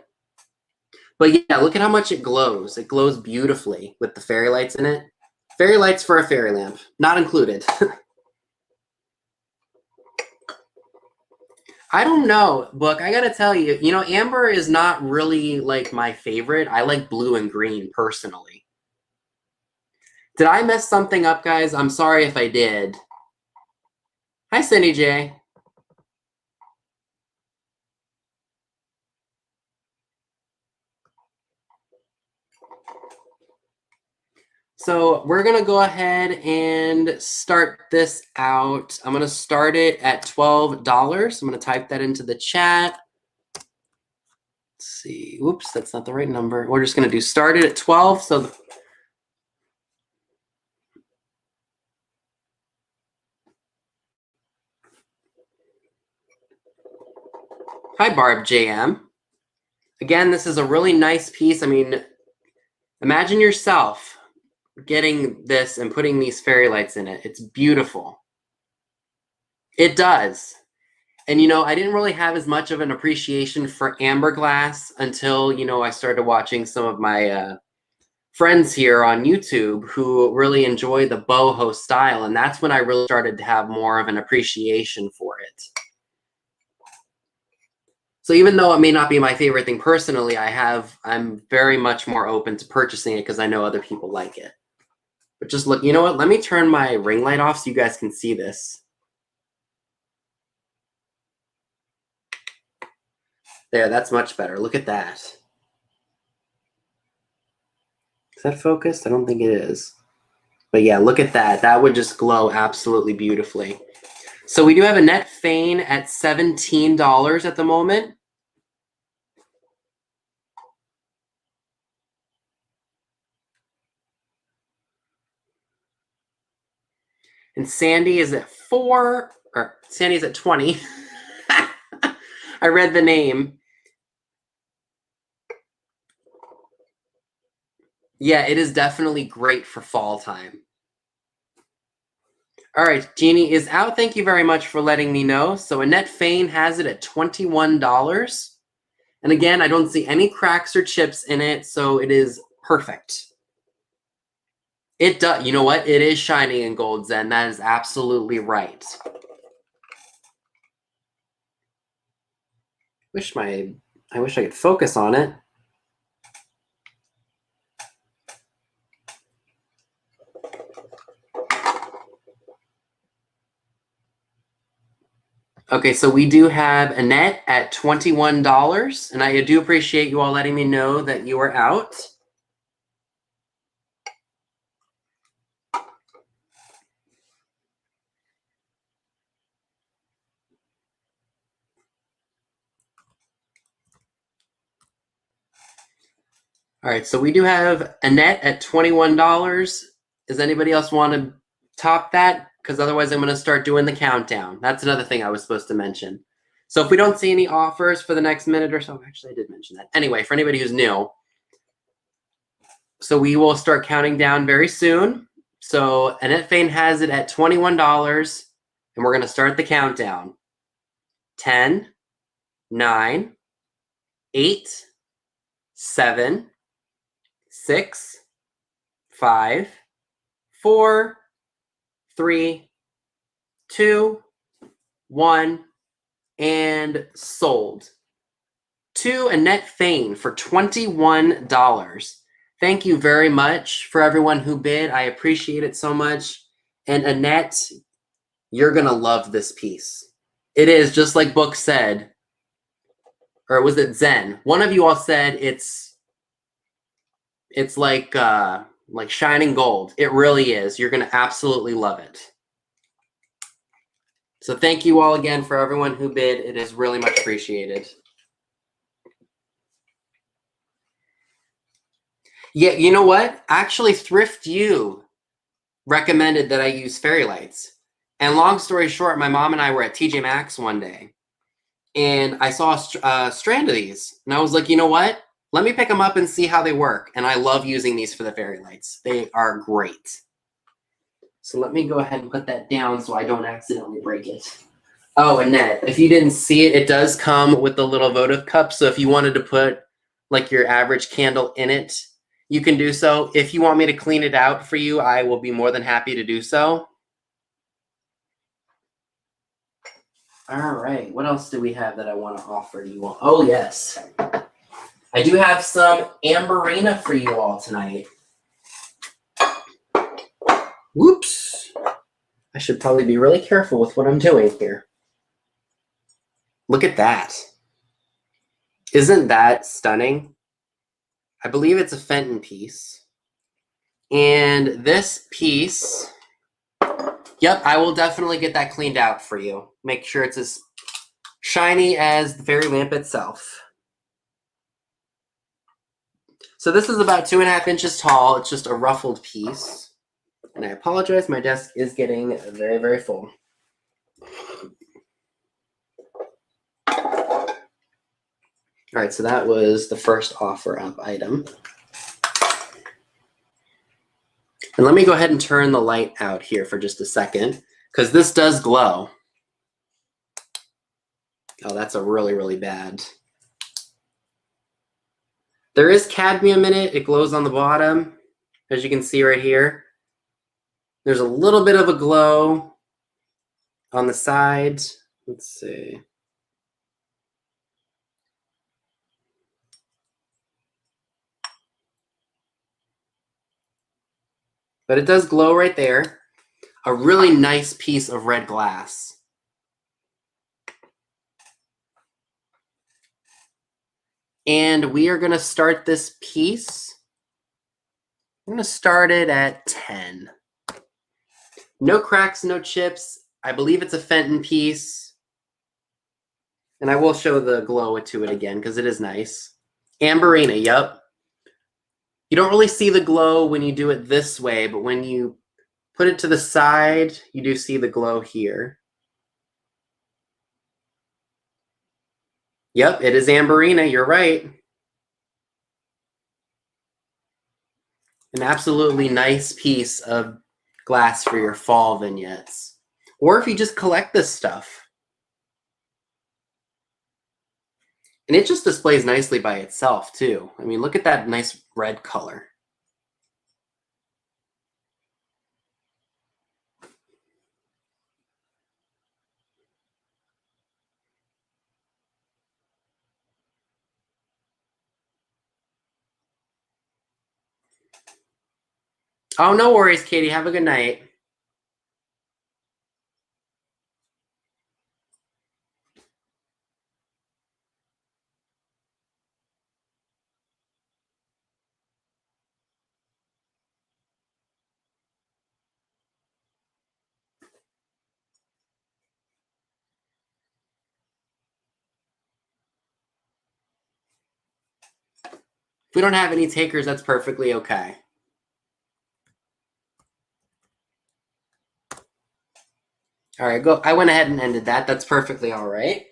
yeah, look at how much it glows. It glows beautifully with the fairy lights in it. Fairy lights for a fairy lamp, not included. I don't know, Book. I gotta tell you, you know, amber is not really like my favorite. I like blue and green personally. Did I mess something up, guys? I'm sorry if I did. Hi, Cindy J. So we're gonna go ahead and start this out. I'm gonna start it at $12. I'm gonna type that into the chat. Let's see. Whoops, that's not the right number. We're just gonna do start it at 12. So hi, Barb JM. Again, this is a really nice piece. I mean, imagine yourself getting this and putting these fairy lights in it. It's beautiful. It does. And, you know, I didn't really have as much of an appreciation for amber glass until, you know, I started watching some of my friends here on YouTube who really enjoy the boho style. And that's when I really started to have more of an appreciation for it. So even though it may not be my favorite thing personally, I'm very much more open to purchasing it because I know other people like it. But just look, you know what? Let me turn my ring light off so you guys can see this. There, that's much better. Look at that. Is that focused? I don't think it is. But yeah, look at that. That would just glow absolutely beautifully. So we do have a net Fane at $17 at the moment. And Sandy is at 4, or Sandy's at 20. I read the name. Yeah, it is definitely great for fall time. All right, Jeannie is out. Thank you very much for letting me know. So Annette Fane has it at $21. And again, I don't see any cracks or chips in it, so it is perfect. It does. You know what? It is shining in gold, Zen. That is absolutely right. I wish I could focus on it. Okay, so we do have Annette at $21, and I do appreciate you all letting me know that you are out. All right, so we do have Annette at $21. Does anybody else want to top that? Because otherwise I'm going to start doing the countdown. That's another thing I was supposed to mention. So if we don't see any offers for the next minute or so, actually I did mention that. Anyway, for anybody who's new, so we will start counting down very soon. So Annette Fane has it at $21, and we're going to start the countdown. 10, 9, 8, 7, 6, 5, 4, 3, 2, 1, and sold. To Annette Fane for $21. Thank you very much for everyone who bid. I appreciate it so much. And Annette, you're going to love this piece. It is, just like Book said, or was it Zen? One of you all said it's like shining gold. It really is. You're going to absolutely love it. So thank you all again for everyone who bid. It is really much appreciated. Yeah, you know what? Actually, Thrift You recommended that I use fairy lights. And long story short, my mom and I were at TJ Maxx one day, and I saw a strand of these. And I was like, you know what? Let me pick them up and see how they work. And I love using these for the fairy lights. They are great. So let me go ahead and put that down so I don't accidentally break it. Oh, Annette, if you didn't see it, it does come with the little votive cup. So if you wanted to put like your average candle in it, you can do so. If you want me to clean it out for you, I will be more than happy to do so. All right, what else do we have that I want to offer you all? Oh, yes. I do have some Amberina for you all tonight. Whoops. I should probably be really careful with what I'm doing here. Look at that. Isn't that stunning? I believe it's a Fenton piece. And this piece, yep, I will definitely get that cleaned out for you. Make sure it's as shiny as the fairy lamp itself. So this is about 2.5 inches tall. It's just a ruffled piece. And I apologize, my desk is getting very, very full. All right, so that was the first offer up item. And let me go ahead and turn the light out here for just a second, because this does glow. Oh, that's a really, really bad. There is cadmium in it. It glows on the bottom, as you can see right here. There's a little bit of a glow on the sides. Let's see. But it does glow right there. A really nice piece of red glass. And we are going to start this piece. I'm going to start it at 10. No cracks, no chips. I believe it's a Fenton piece. And I will show the glow to it again because it is nice. Amberina, yep. You don't really see the glow when you do it this way, but when you put it to the side, you do see the glow here. Yep, it is Amberina, you're right. An absolutely nice piece of glass for your fall vignettes. Or if you just collect this stuff. And it just displays nicely by itself, too. I mean, look at that nice red color. Oh, no worries, Katie. Have a good night. If we don't have any takers, that's perfectly okay. All right, go. I went ahead and ended that. That's perfectly all right.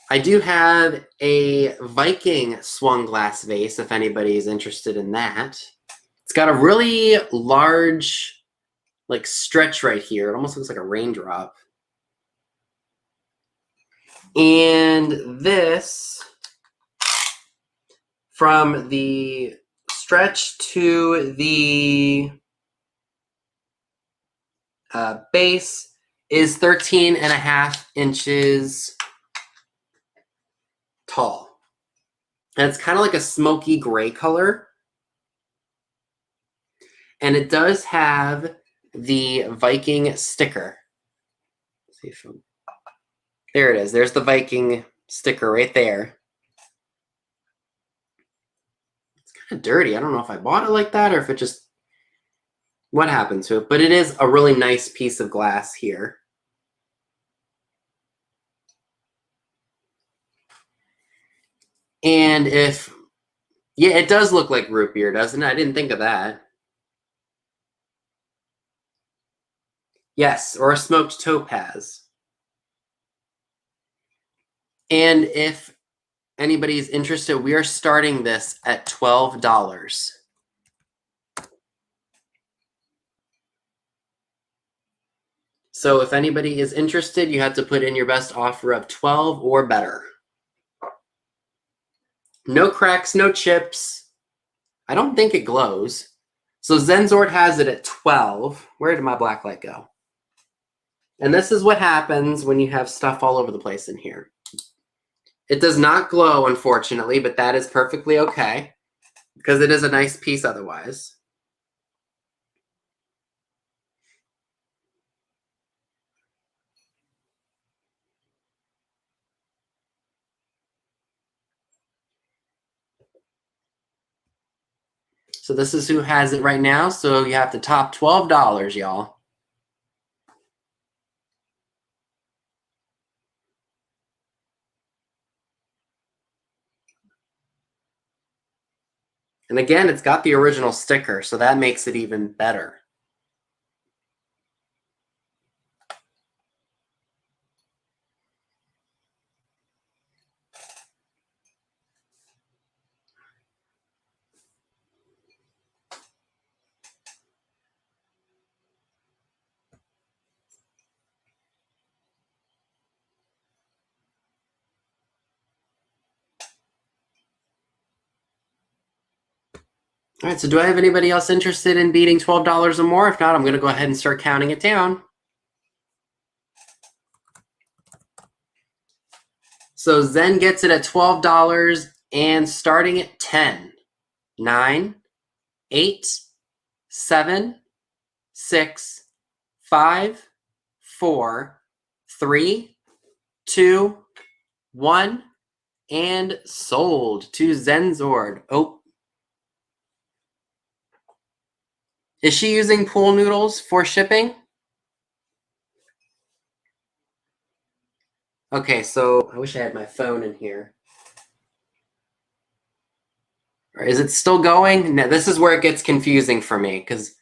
I do have a Viking swung glass vase if anybody is interested in that. It's got a really large, like, stretch right here. It almost looks like a raindrop. And this, from the stretch to the base, is 13.5 inches tall. And it's kind of like a smoky gray color. And it does have the Viking sticker. Let's see if there it is. There's the Viking sticker right there. kind of dirty. I don't know if I bought it like that or if it just, what happened to it. But it is a really nice piece of glass here. And if, yeah, it does look like root beer, doesn't it? I didn't think of that. Yes, or a smoked topaz. And if anybody's interested, we are starting this at $12. So if anybody is interested, you have to put in your best offer of 12 or better. No cracks, no chips. I don't think it glows. So Zenzord has it at 12. Where did my black light go? And this is what happens when you have stuff all over the place in here. It does not glow, unfortunately, but that is perfectly okay because it is a nice piece otherwise. So this is who has it right now. So you have the top $12, y'all. And again, it's got the original sticker, so that makes it even better. All right, so do I have anybody else interested in beating $12 or more? If not, I'm going to go ahead and start counting it down. So Zen gets it at $12 and starting at 10, 9, 8, 7, 6, 5, 4, 3, 2, 1, and sold to Zenzord. Oh. Is she using pool noodles for shipping? Okay, so I wish I had my phone in here. Or is it still going? No, this is where it gets confusing for me because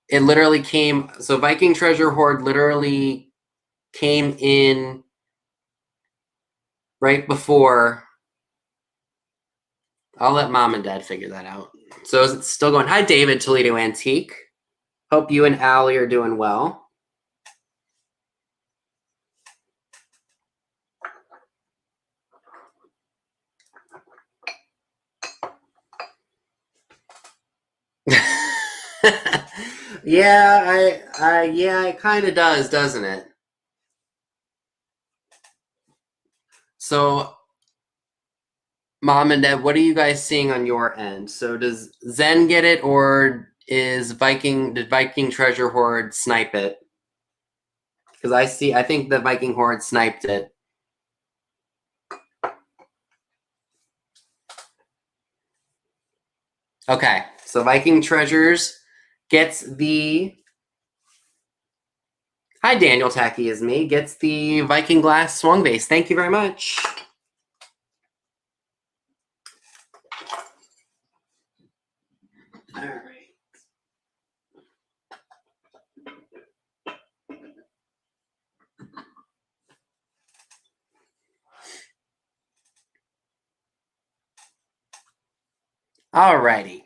it literally came. So Viking Treasure Hoard literally came in right before. I'll let Mom and Dad figure that out. So is it still going? Hi, David, Toledo Antique. Hope you and Allie are doing well. Yeah, it kind of does, doesn't it? So, Mom and Dad, what are you guys seeing on your end? So, does Zen get it, or did Viking Treasure Hoard snipe it? Because I think the Viking Hoard sniped it. Okay, so Viking Treasures gets the. Hi, Daniel Tacky is me. Gets the Viking Glass Swung Base. Thank you very much. All right. Alrighty.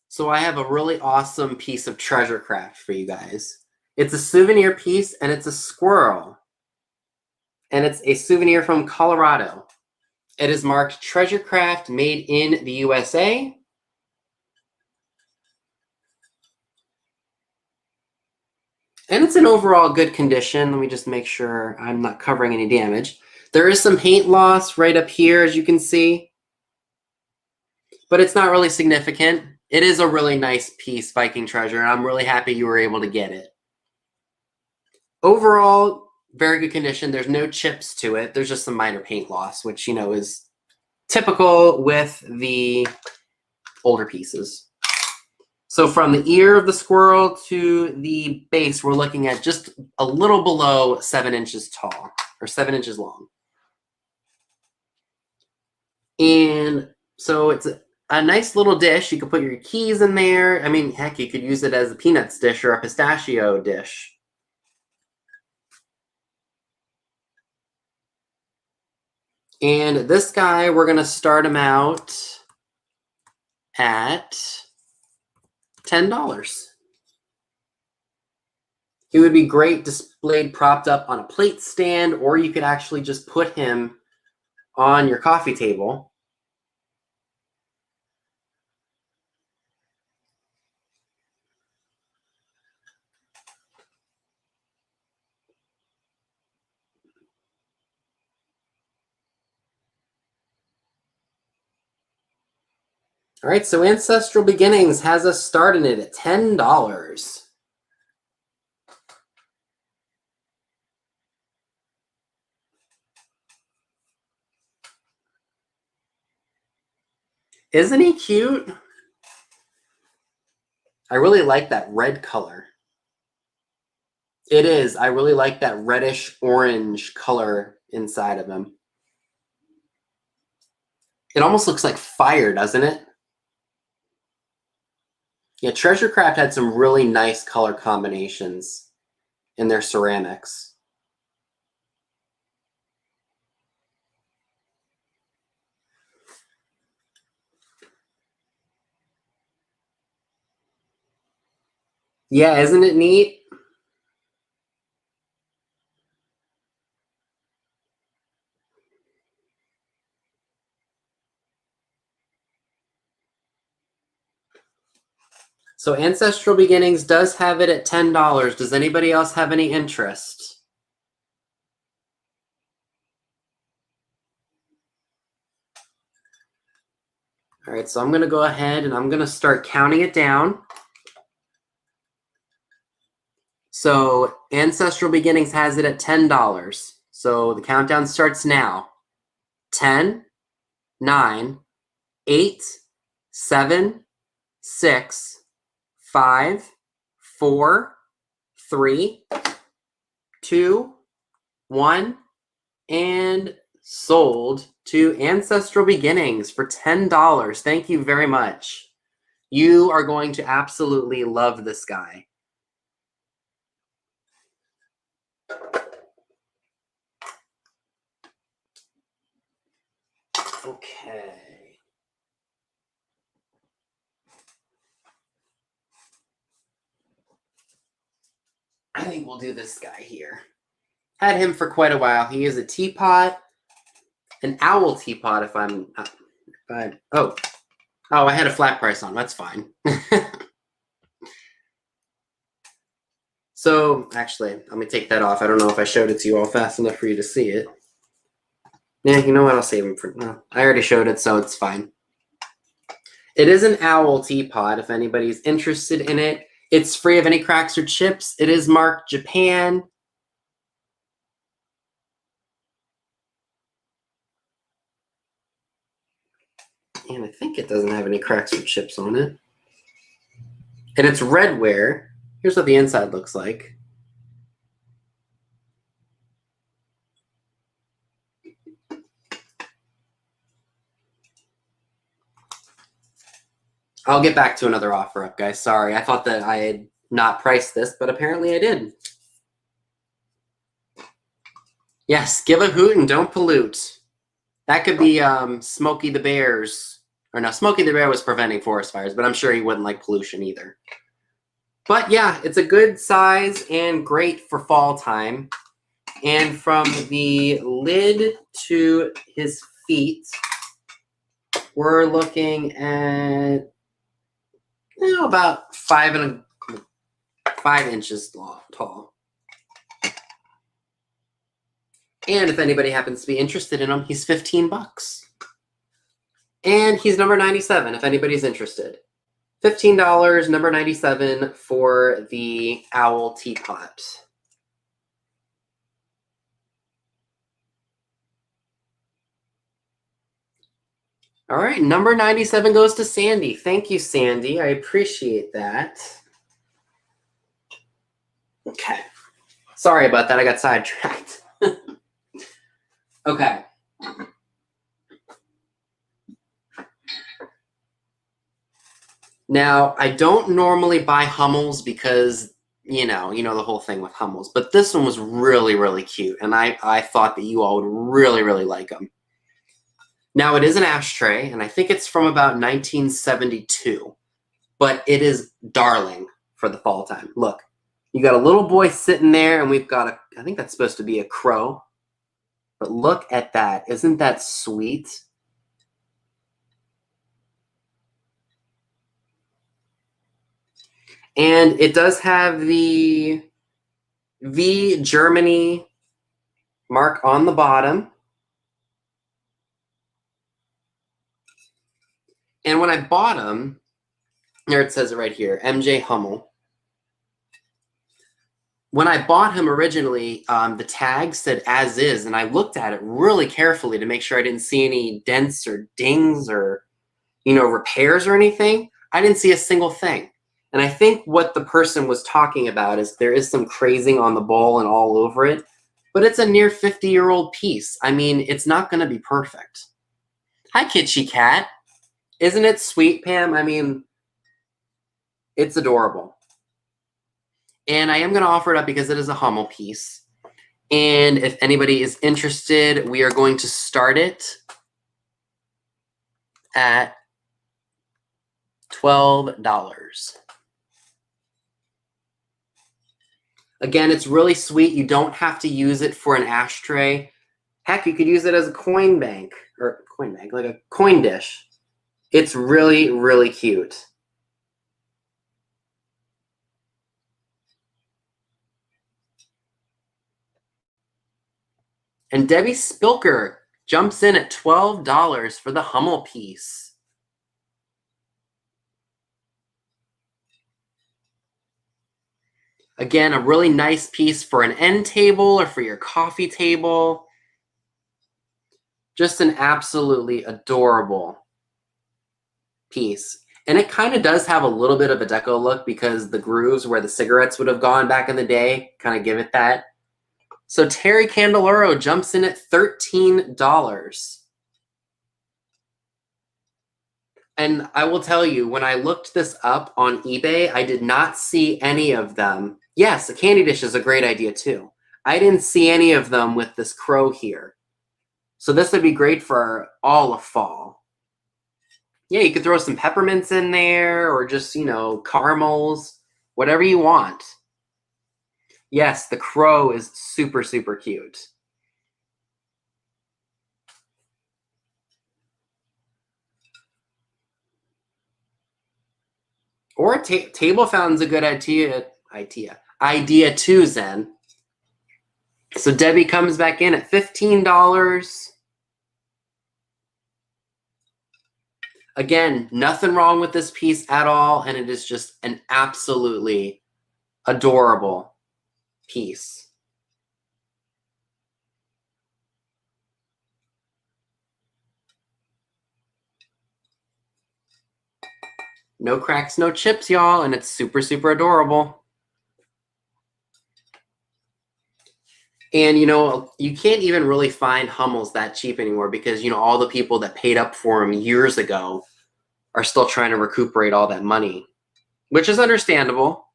So I have a really awesome piece of treasure craft for you guys. It's a souvenir piece and it's a squirrel. And it's a souvenir from Colorado. It is marked Treasure Craft made in the USA. And it's in overall good condition. Let me just make sure I'm not covering any damage. There is some paint loss right up here, as you can see. But it's not really significant. It is a really nice piece, Viking Treasure, and I'm really happy you were able to get it. Overall, very good condition. There's no chips to it. There's just some minor paint loss, which, is typical with the older pieces. So from the ear of the squirrel to the base, we're looking at just a little below 7 inches tall, or 7 inches long. And so it's a nice little dish. You could put your keys in there. I mean, heck, you could use it as a peanuts dish or a pistachio dish. And this guy, we're going to start him out at $10. He would be great displayed, propped up on a plate stand, or you could actually just put him on your coffee table. All right, so Ancestral Beginnings has us starting it at $10. Isn't he cute? I really like that red color. It is. I really like that reddish orange color inside of him. It almost looks like fire, doesn't it? Yeah, Treasure Craft had some really nice color combinations in their ceramics. Yeah, isn't it neat? So Ancestral Beginnings does have it at $10. Does anybody else have any interest? All right, so I'm going to go ahead and I'm going to start counting it down. So Ancestral Beginnings has it at $10. So the countdown starts now. 10, 9, 8, 7, 6, 5, 4, 3, 2, 1, and sold to Ancestral Beginnings for $10. Thank you very much. You are going to absolutely love this guy. Okay. I think we'll do this guy here. Had him for quite a while. He is a teapot, an owl teapot. If I'm, oh, I had a flat price on. That's fine. So actually, let me take that off. I don't know if I showed it to you all fast enough for you to see it. Yeah, you know what? I'll save him for. No, I already showed it, so it's fine. It is an owl teapot. If anybody's interested in it, it's free of any cracks or chips. It is marked Japan. And I think it doesn't have any cracks or chips on it. And it's redware. Here's what the inside looks like. I'll get back to another offer up, guys. Sorry, I thought that I had not priced this, but apparently I did. Yes, give a hoot and don't pollute. That could be Smokey the Bear's. Or no, Smokey the Bear was preventing forest fires, but I'm sure he wouldn't like pollution either. But yeah, it's a good size and great for fall time. And from the lid to his feet, we're looking at about 5 inches tall. And if anybody happens to be interested in him, he's $15. And he's number 97 if anybody's interested. $15, number 97 for the owl teapot. All right, number 97 goes to Sandy. Thank you, Sandy. I appreciate that. Okay. Sorry about that. I got sidetracked. Okay. Now, I don't normally buy Hummels because, you know the whole thing with Hummels. But this one was really, really cute. And I thought that you all would really, really like them. Now, it is an ashtray, and I think it's from about 1972. But it is darling for the fall time. Look, you got a little boy sitting there, and we've got I think that's supposed to be a crow. But look at that. Isn't that sweet? And it does have the V Germany mark on the bottom. And when I bought them, there it says it right here, MJ Hummel. When I bought him originally, the tag said as is, and I looked at it really carefully to make sure I didn't see any dents or dings or, repairs or anything. I didn't see a single thing. And I think what the person was talking about is there is some crazing on the bowl and all over it, but it's a near 50-year-old piece. I mean, it's not going to be perfect. Hi, Kitschy Cat. Isn't it sweet, Pam? I mean, it's adorable. And I am going to offer it up because it is a Hummel piece. And if anybody is interested, we are going to start it at $12. Again, it's really sweet. You don't have to use it for an ashtray. Heck, you could use it as a coin bank, like a coin dish. It's really, really cute. And Debbie Spilker jumps in at $12 for the Hummel piece. Again, a really nice piece for an end table or for your coffee table. Just an absolutely adorable piece. And it kind of does have a little bit of a deco look because the grooves where the cigarettes would have gone back in the day kind of give it that. So Terry Candeloro jumps in at $13. And I will tell you, when I looked this up on eBay, I did not see any of them. Yes, a candy dish is a great idea too. I didn't see any of them with this crow here. So this would be great for all of fall. Yeah, you could throw some peppermints in there or just, caramels, whatever you want. Yes, the crow is super, super cute. Or a table fountain's a good idea too, Zen. So Debbie comes back in at $15. Again, nothing wrong with this piece at all, and it is just an absolutely adorable piece. No cracks, no chips, y'all, and it's super, super adorable. And, you can't even really find Hummels that cheap anymore because, all the people that paid up for them years ago are still trying to recuperate all that money, which is understandable.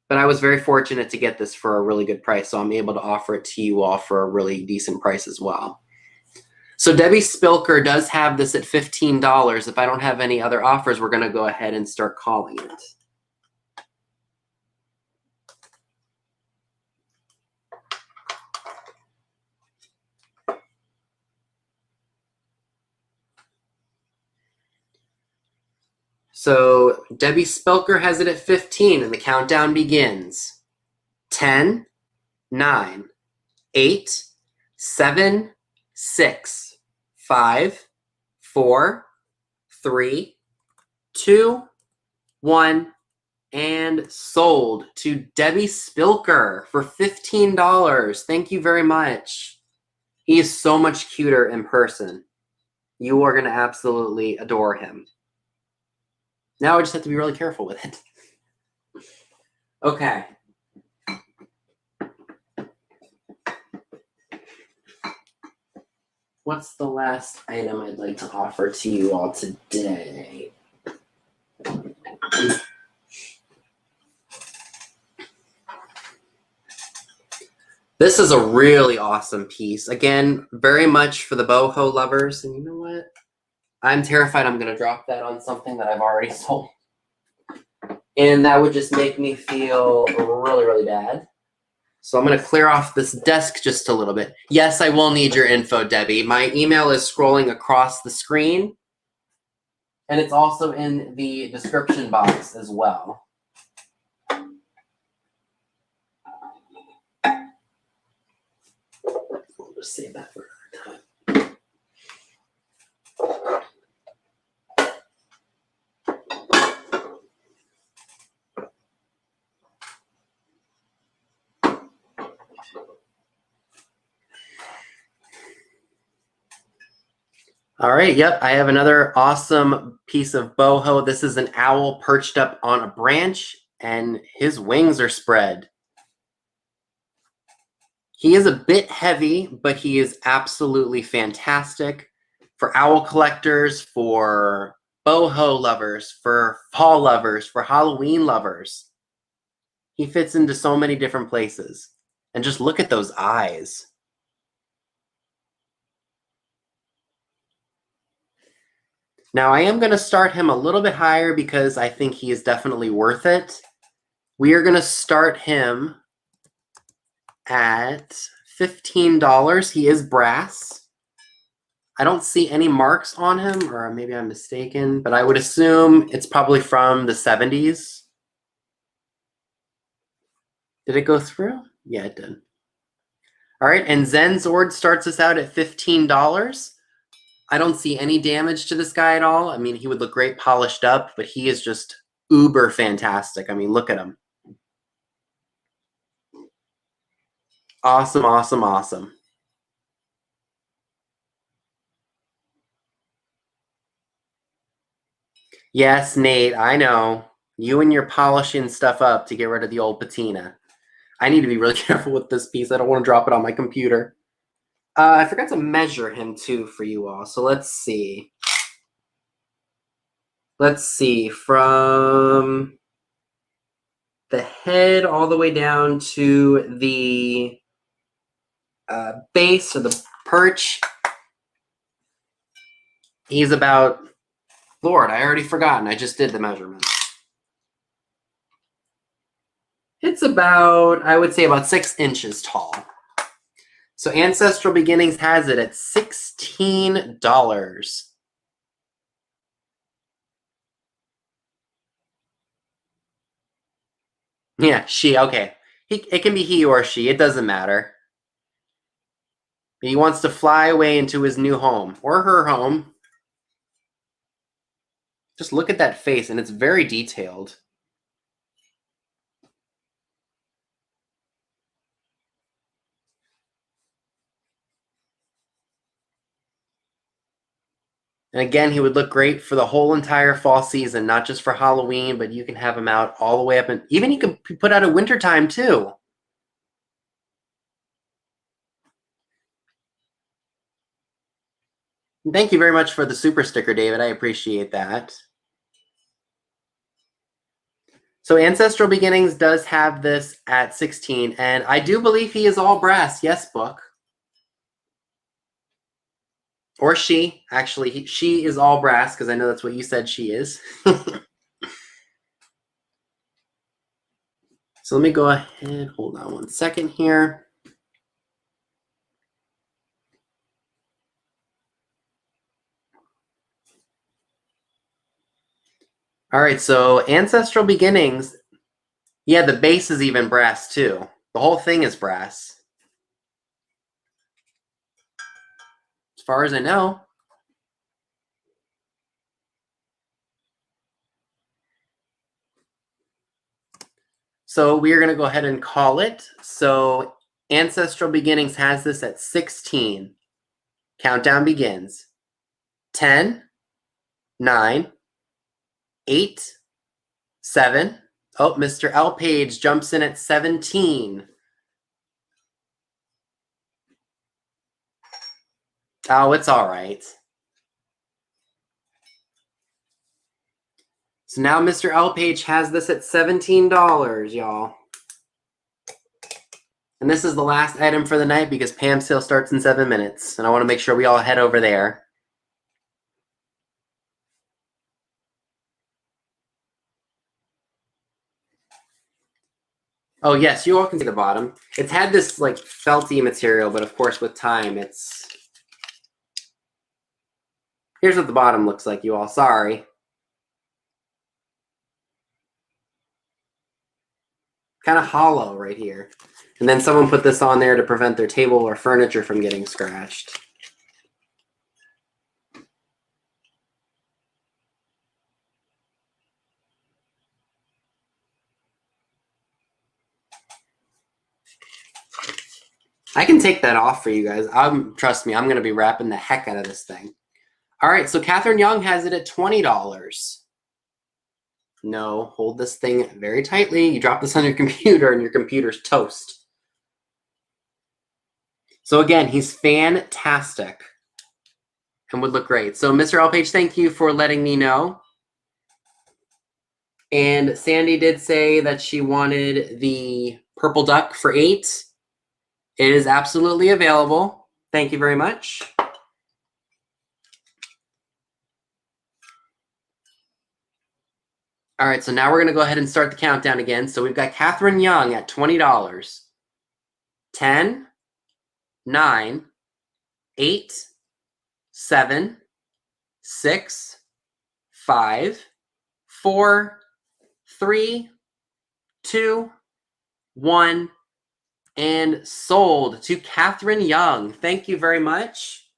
But I was very fortunate to get this for a really good price, so I'm able to offer it to you all for a really decent price as well. So Debbie Spilker does have this at $15. If I don't have any other offers, we're going to go ahead and start calling it. So Debbie Spilker has it at 15, and the countdown begins. 10, 9, 8, 7, 6, 5, 4, 3, 2, 1, and sold to Debbie Spilker for $15. Thank you very much. He is so much cuter in person. You are going to absolutely adore him. Now I just have to be really careful with it. Okay. What's the last item I'd like to offer to you all today? This is a really awesome piece. Again, very much for the boho lovers. And you know what? I'm terrified I'm going to drop that on something that I've already sold. And that would just make me feel really, really bad. So I'm going to clear off this desk just a little bit. Yes, I will need your info, Debbie. My email is scrolling across the screen. And it's also in the description box as well. We'll just save that for another time. All right, yep, I have another awesome piece of boho. This is an owl perched up on a branch, and his wings are spread. He is a bit heavy, but he is absolutely fantastic for owl collectors, for boho lovers, for fall lovers, for Halloween lovers. He fits into so many different places. And just look at those eyes. Now, I am going to start him a little bit higher because I think he is definitely worth it. We are going to start him at $15. He is brass. I don't see any marks on him, or maybe I'm mistaken, but I would assume it's probably from the 70s. Did it go through? Yeah, it did. All right, and Zenzord starts us out at $15. I don't see any damage to this guy at all. I mean, he would look great polished up, but he is just uber fantastic. I mean, look at him. Awesome, awesome, awesome. Yes, Nate, I know. You and your polishing stuff up to get rid of the old patina. I need to be really careful with this piece. I don't want to drop it on my computer. I forgot to measure him too for you all. So let's see. Let's see. From the head all the way down to the base or the perch. He's about, Lord, I already forgotten. I just did the measurement. It's about, I would say about 6 inches tall. So Ancestral Beginnings has it at $16. Yeah, she, okay. It can be he or she, it doesn't matter. He wants to fly away into his new home, or her home. Just look at that face, and it's very detailed. And again, he would look great for the whole entire fall season, not just for Halloween, but you can have him out all the way up. And even you can put out at wintertime, too. Thank you very much for the super sticker, David. I appreciate that. So Ancestral Beginnings does have this at 16, and I do believe he is all brass. Yes, book. Or she. Actually, she is all brass, because I know that's what you said she is. So let me go ahead. Hold on one second here. All right, so Ancestral Beginnings. Yeah, the base is even brass, too. The whole thing is brass. As far as I know. So we're going to go ahead and call it. So Ancestral Beginnings has this at 16. Countdown begins. 10, 9, 8, 7. Oh, Mr. L. Page jumps in at 17. Oh, it's all right. So now Mr. L. Page has this at $17, y'all. And this is the last item for the night because Pam's sale starts in 7 minutes. And I want to make sure we all head over there. Oh, yes, you all can see the bottom. It's had this like felty material, but of course with time it's... Here's what the bottom looks like, you all. Sorry. Kind of hollow right here. And then someone put this on there to prevent their table or furniture from getting scratched. I can take that off for you guys. Trust me, I'm going to be wrapping the heck out of this thing. All right, so Catherine Young has it at $20. No, hold this thing very tightly. You drop this on your computer and your computer's toast. So again, he's fantastic and would look great. So Mr. L. Page, thank you for letting me know. And Sandy did say that she wanted the purple duck for $8. It is absolutely available. Thank you very much. All right, so now we're going to go ahead and start the countdown again. So we've got Catherine Young at $20. 10, 9, 8, 7, 6, 5, 4, 3, 2, 1, and sold to Catherine Young. Thank you very much.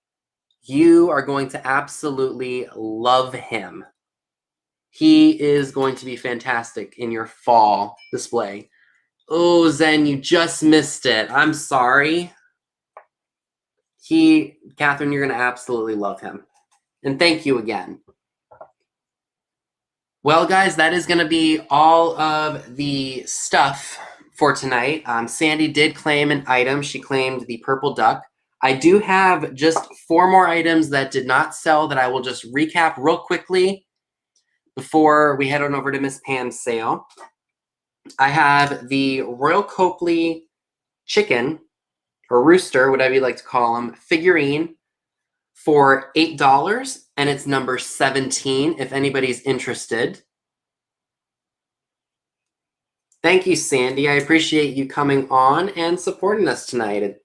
You are going to absolutely love him. He is going to be fantastic in your fall display. Oh, Zen, you just missed it. I'm sorry. Catherine, you're going to absolutely love him. And thank you again. Well, guys, that is going to be all of the stuff for tonight. Sandy did claim an item. She claimed the purple duck. I do have just 4 more items that did not sell that I will just recap real quickly before we head on over to Miss Pam's sale. I have the Royal Copley chicken, or rooster, whatever you like to call them, figurine for $8, and it's number 17 if anybody's interested. Thank you, Sandy. I appreciate you coming on and supporting us tonight.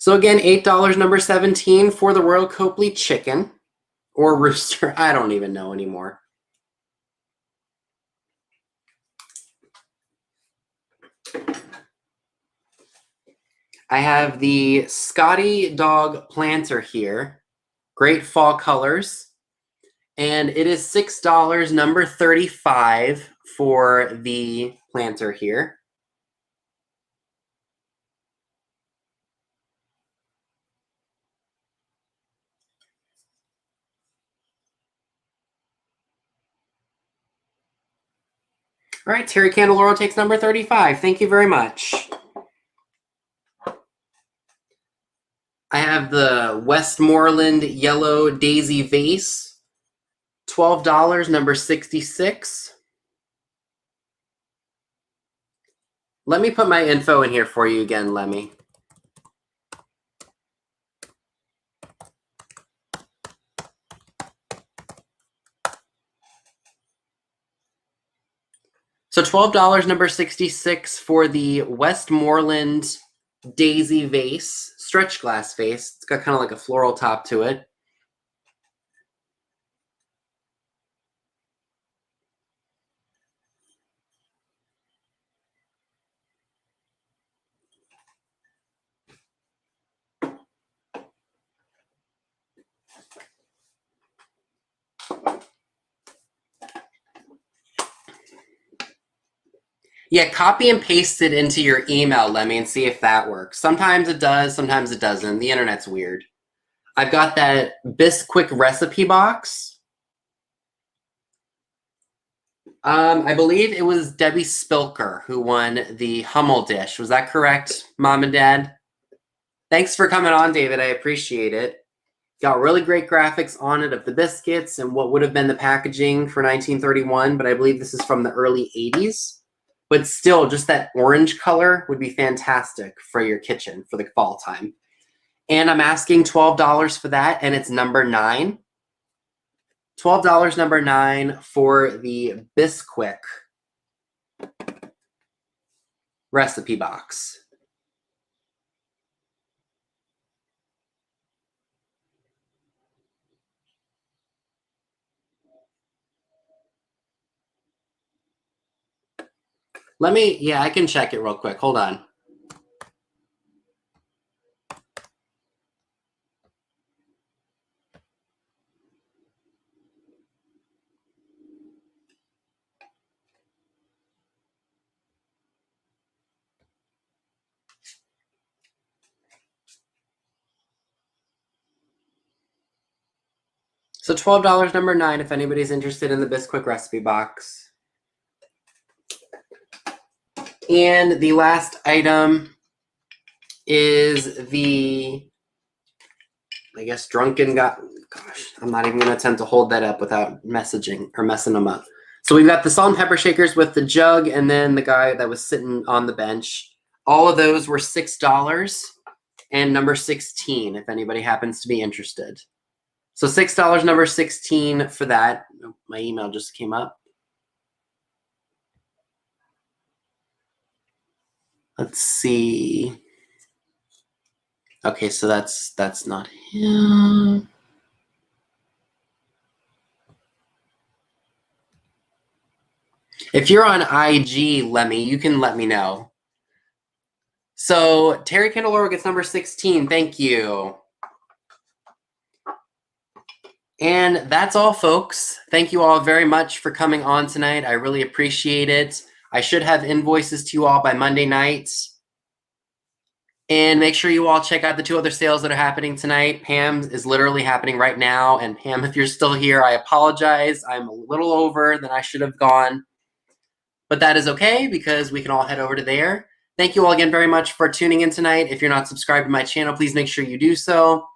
So again, $8, number 17 for the Royal Copley chicken or rooster. I don't even know anymore. I have the Scotty Dog planter here. Great fall colors. And it is $6, number 35 for the planter here. All right, Terry Candeloro takes number 35. Thank you very much. I have the Westmoreland Yellow Daisy Vase, $12, number 66. Let me put my info in here for you again, Lemmy. So $12, number 66 for the Westmoreland Daisy Vase, stretch glass vase. It's got kind of like a floral top to it. Yeah, copy and paste it into your email, Lemmy, and see if that works. Sometimes it does, sometimes it doesn't. The internet's weird. I've got that Bisquick recipe box. I believe it was Debbie Spilker who won the Hummel dish. Was that correct, Mom and Dad? Thanks for coming on, David. I appreciate it. Got really great graphics on it of the biscuits and what would have been the packaging for 1931, but I believe this is from the early 80s. But still, just that orange color would be fantastic for your kitchen for the fall time. And I'm asking $12 for that, and it's number 9. $12, number 9, for the Bisquick recipe box. Yeah, I can check it real quick. Hold on. So $12, number 9, if anybody's interested in the Bisquick recipe box. And the last item is the, I guess, drunken guy. Gosh, I'm not even going to attempt to hold that up without messaging or messing them up. So we've got the salt and pepper shakers with the jug and then the guy that was sitting on the bench. All of those were $6 and number 16, if anybody happens to be interested. So $6, number 16 for that. Oh, my email just came up. Let's see. Okay, so that's not him. If you're on IG, Lemmy, you can let me know. So Terry Candeloro gets number 16. Thank you. And that's all, folks. Thank you all very much for coming on tonight. I really appreciate it. I should have invoices to you all by Monday night. And make sure you all check out the 2 other sales that are happening tonight. Pam's is literally happening right now. And Pam, if you're still here, I apologize. I'm a little over than I should have gone. But that is okay because we can all head over to there. Thank you all again very much for tuning in tonight. If you're not subscribed to my channel, please make sure you do so.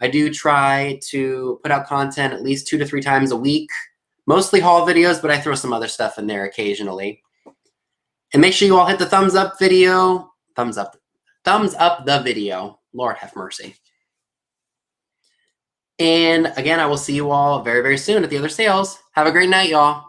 I do try to put out content at least 2 to 3 times a week. Mostly haul videos, but I throw some other stuff in there occasionally. And make sure you all hit the thumbs up video. Thumbs up the video. Lord have mercy. And again, I will see you all very, very soon at the other sales. Have a great night, y'all.